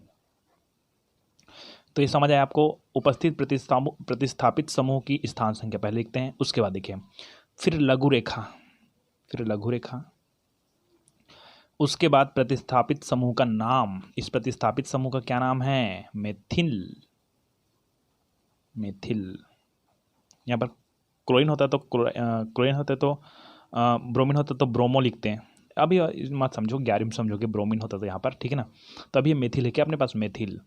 तो ये समझ आया आपको, उपस्थित प्रतिस्थापित समूह की स्थान संख्या पहले लिखते हैं, उसके बाद देखिए फिर लघु रेखा, फिर लघु रेखा, उसके बाद प्रतिस्थापित समूह का नाम। इस प्रतिस्थापित समूह का क्या नाम है? Methyl, methyl. यहाँ पर क्लोरीन होता है तो क्लोरीन होता है तो ब्रोमीन होता है तो ब्रोमो लिखते हैं। अभी मत समझो, 11वीं में समझोगे, ब्रोमीन होता तो यहाँ पर, ठीक है ना। तो अभी ये मेथिल है क्या अपने पास? मेथिल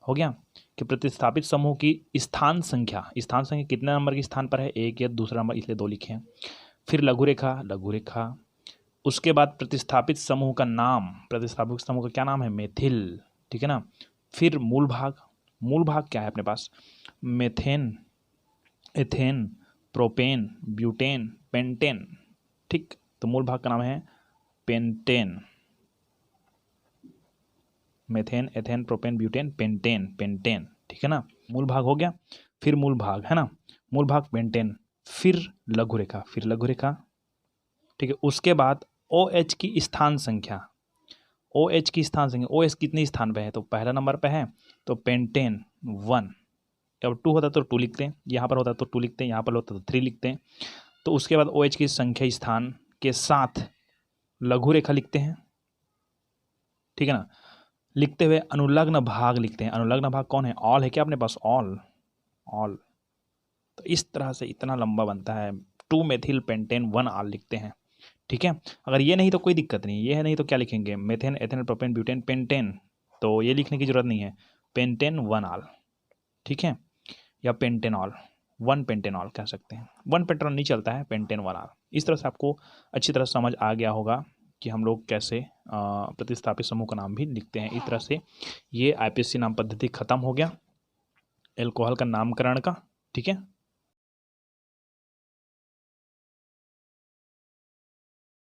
हो गया कि प्रतिस्थापित समूह की स्थान संख्या, स्थान संख्या कितने नंबर के स्थान पर है? 1 या दूसरा नंबर, इसलिए 2 लिखे हैं। फिर लघु रेखा, लघु रेखा, उसके बाद प्रतिस्थापित समूह का नाम, प्रतिस्थापित समूह का क्या नाम है? मेथिल, ठीक है ना। फिर मूल भाग, मूल भाग क्या है अपने पास? Methane, ethane, propane, butane, pentane, ठीक। तो मूल भाग का नाम है pentane, methane, ethane, propane, butane, pentane, pentane, ठीक है ना। मूल भाग हो गया। फिर मूल भाग है ना, मूल भाग पेंटेन, फिर लघु रेखा, फिर लघु रेखा, ठीक है। उसके बाद OH की स्थान संख्या, OH की स्थान संख्या, OH कितने स्थान पे है? तो पहला नंबर पे है, तो पेंटेन 1। अब 2 होता तो 2 लिखते हैं, यहाँ पर होता तो 2 लिखते हैं, यहाँ पर होता तो 3 लिखते हैं। तो उसके बाद OH की संख्या स्थान के साथ लघु रेखा लिखते हैं, ठीक है ना। लिखते हुए अनुलग्न भाग लिखते हैं। अनुलग्न भाग कौन है? ऑल है क्या अपने पास? All, all. तो इस तरह से इतना लंबा बनता है, 2 मेथिल पेंटेन 1 ऑल लिखते हैं, ठीक है। अगर ये नहीं तो कोई दिक्कत नहीं, ये है नहीं तो क्या लिखेंगे? Methane, ethanol, propane, butane, pentane, तो ये लिखने की जरूरत नहीं है, पेंटेन 1 ऑल, ठीक है, या पेंटेनॉल, 1 पेंटेनॉल कह सकते हैं। 1 पेंटेनॉल नहीं चलता है, पेंटेन 1 ऑल। इस तरह से आपको अच्छी तरह समझ आ गया होगा कि हम लोग कैसे प्रतिस्थापित समूह का नाम भी लिखते हैं। इस तरह से ये IPSC नाम पद्धति खत्म हो गया एल्कोहल का नामकरण का, ठीक है।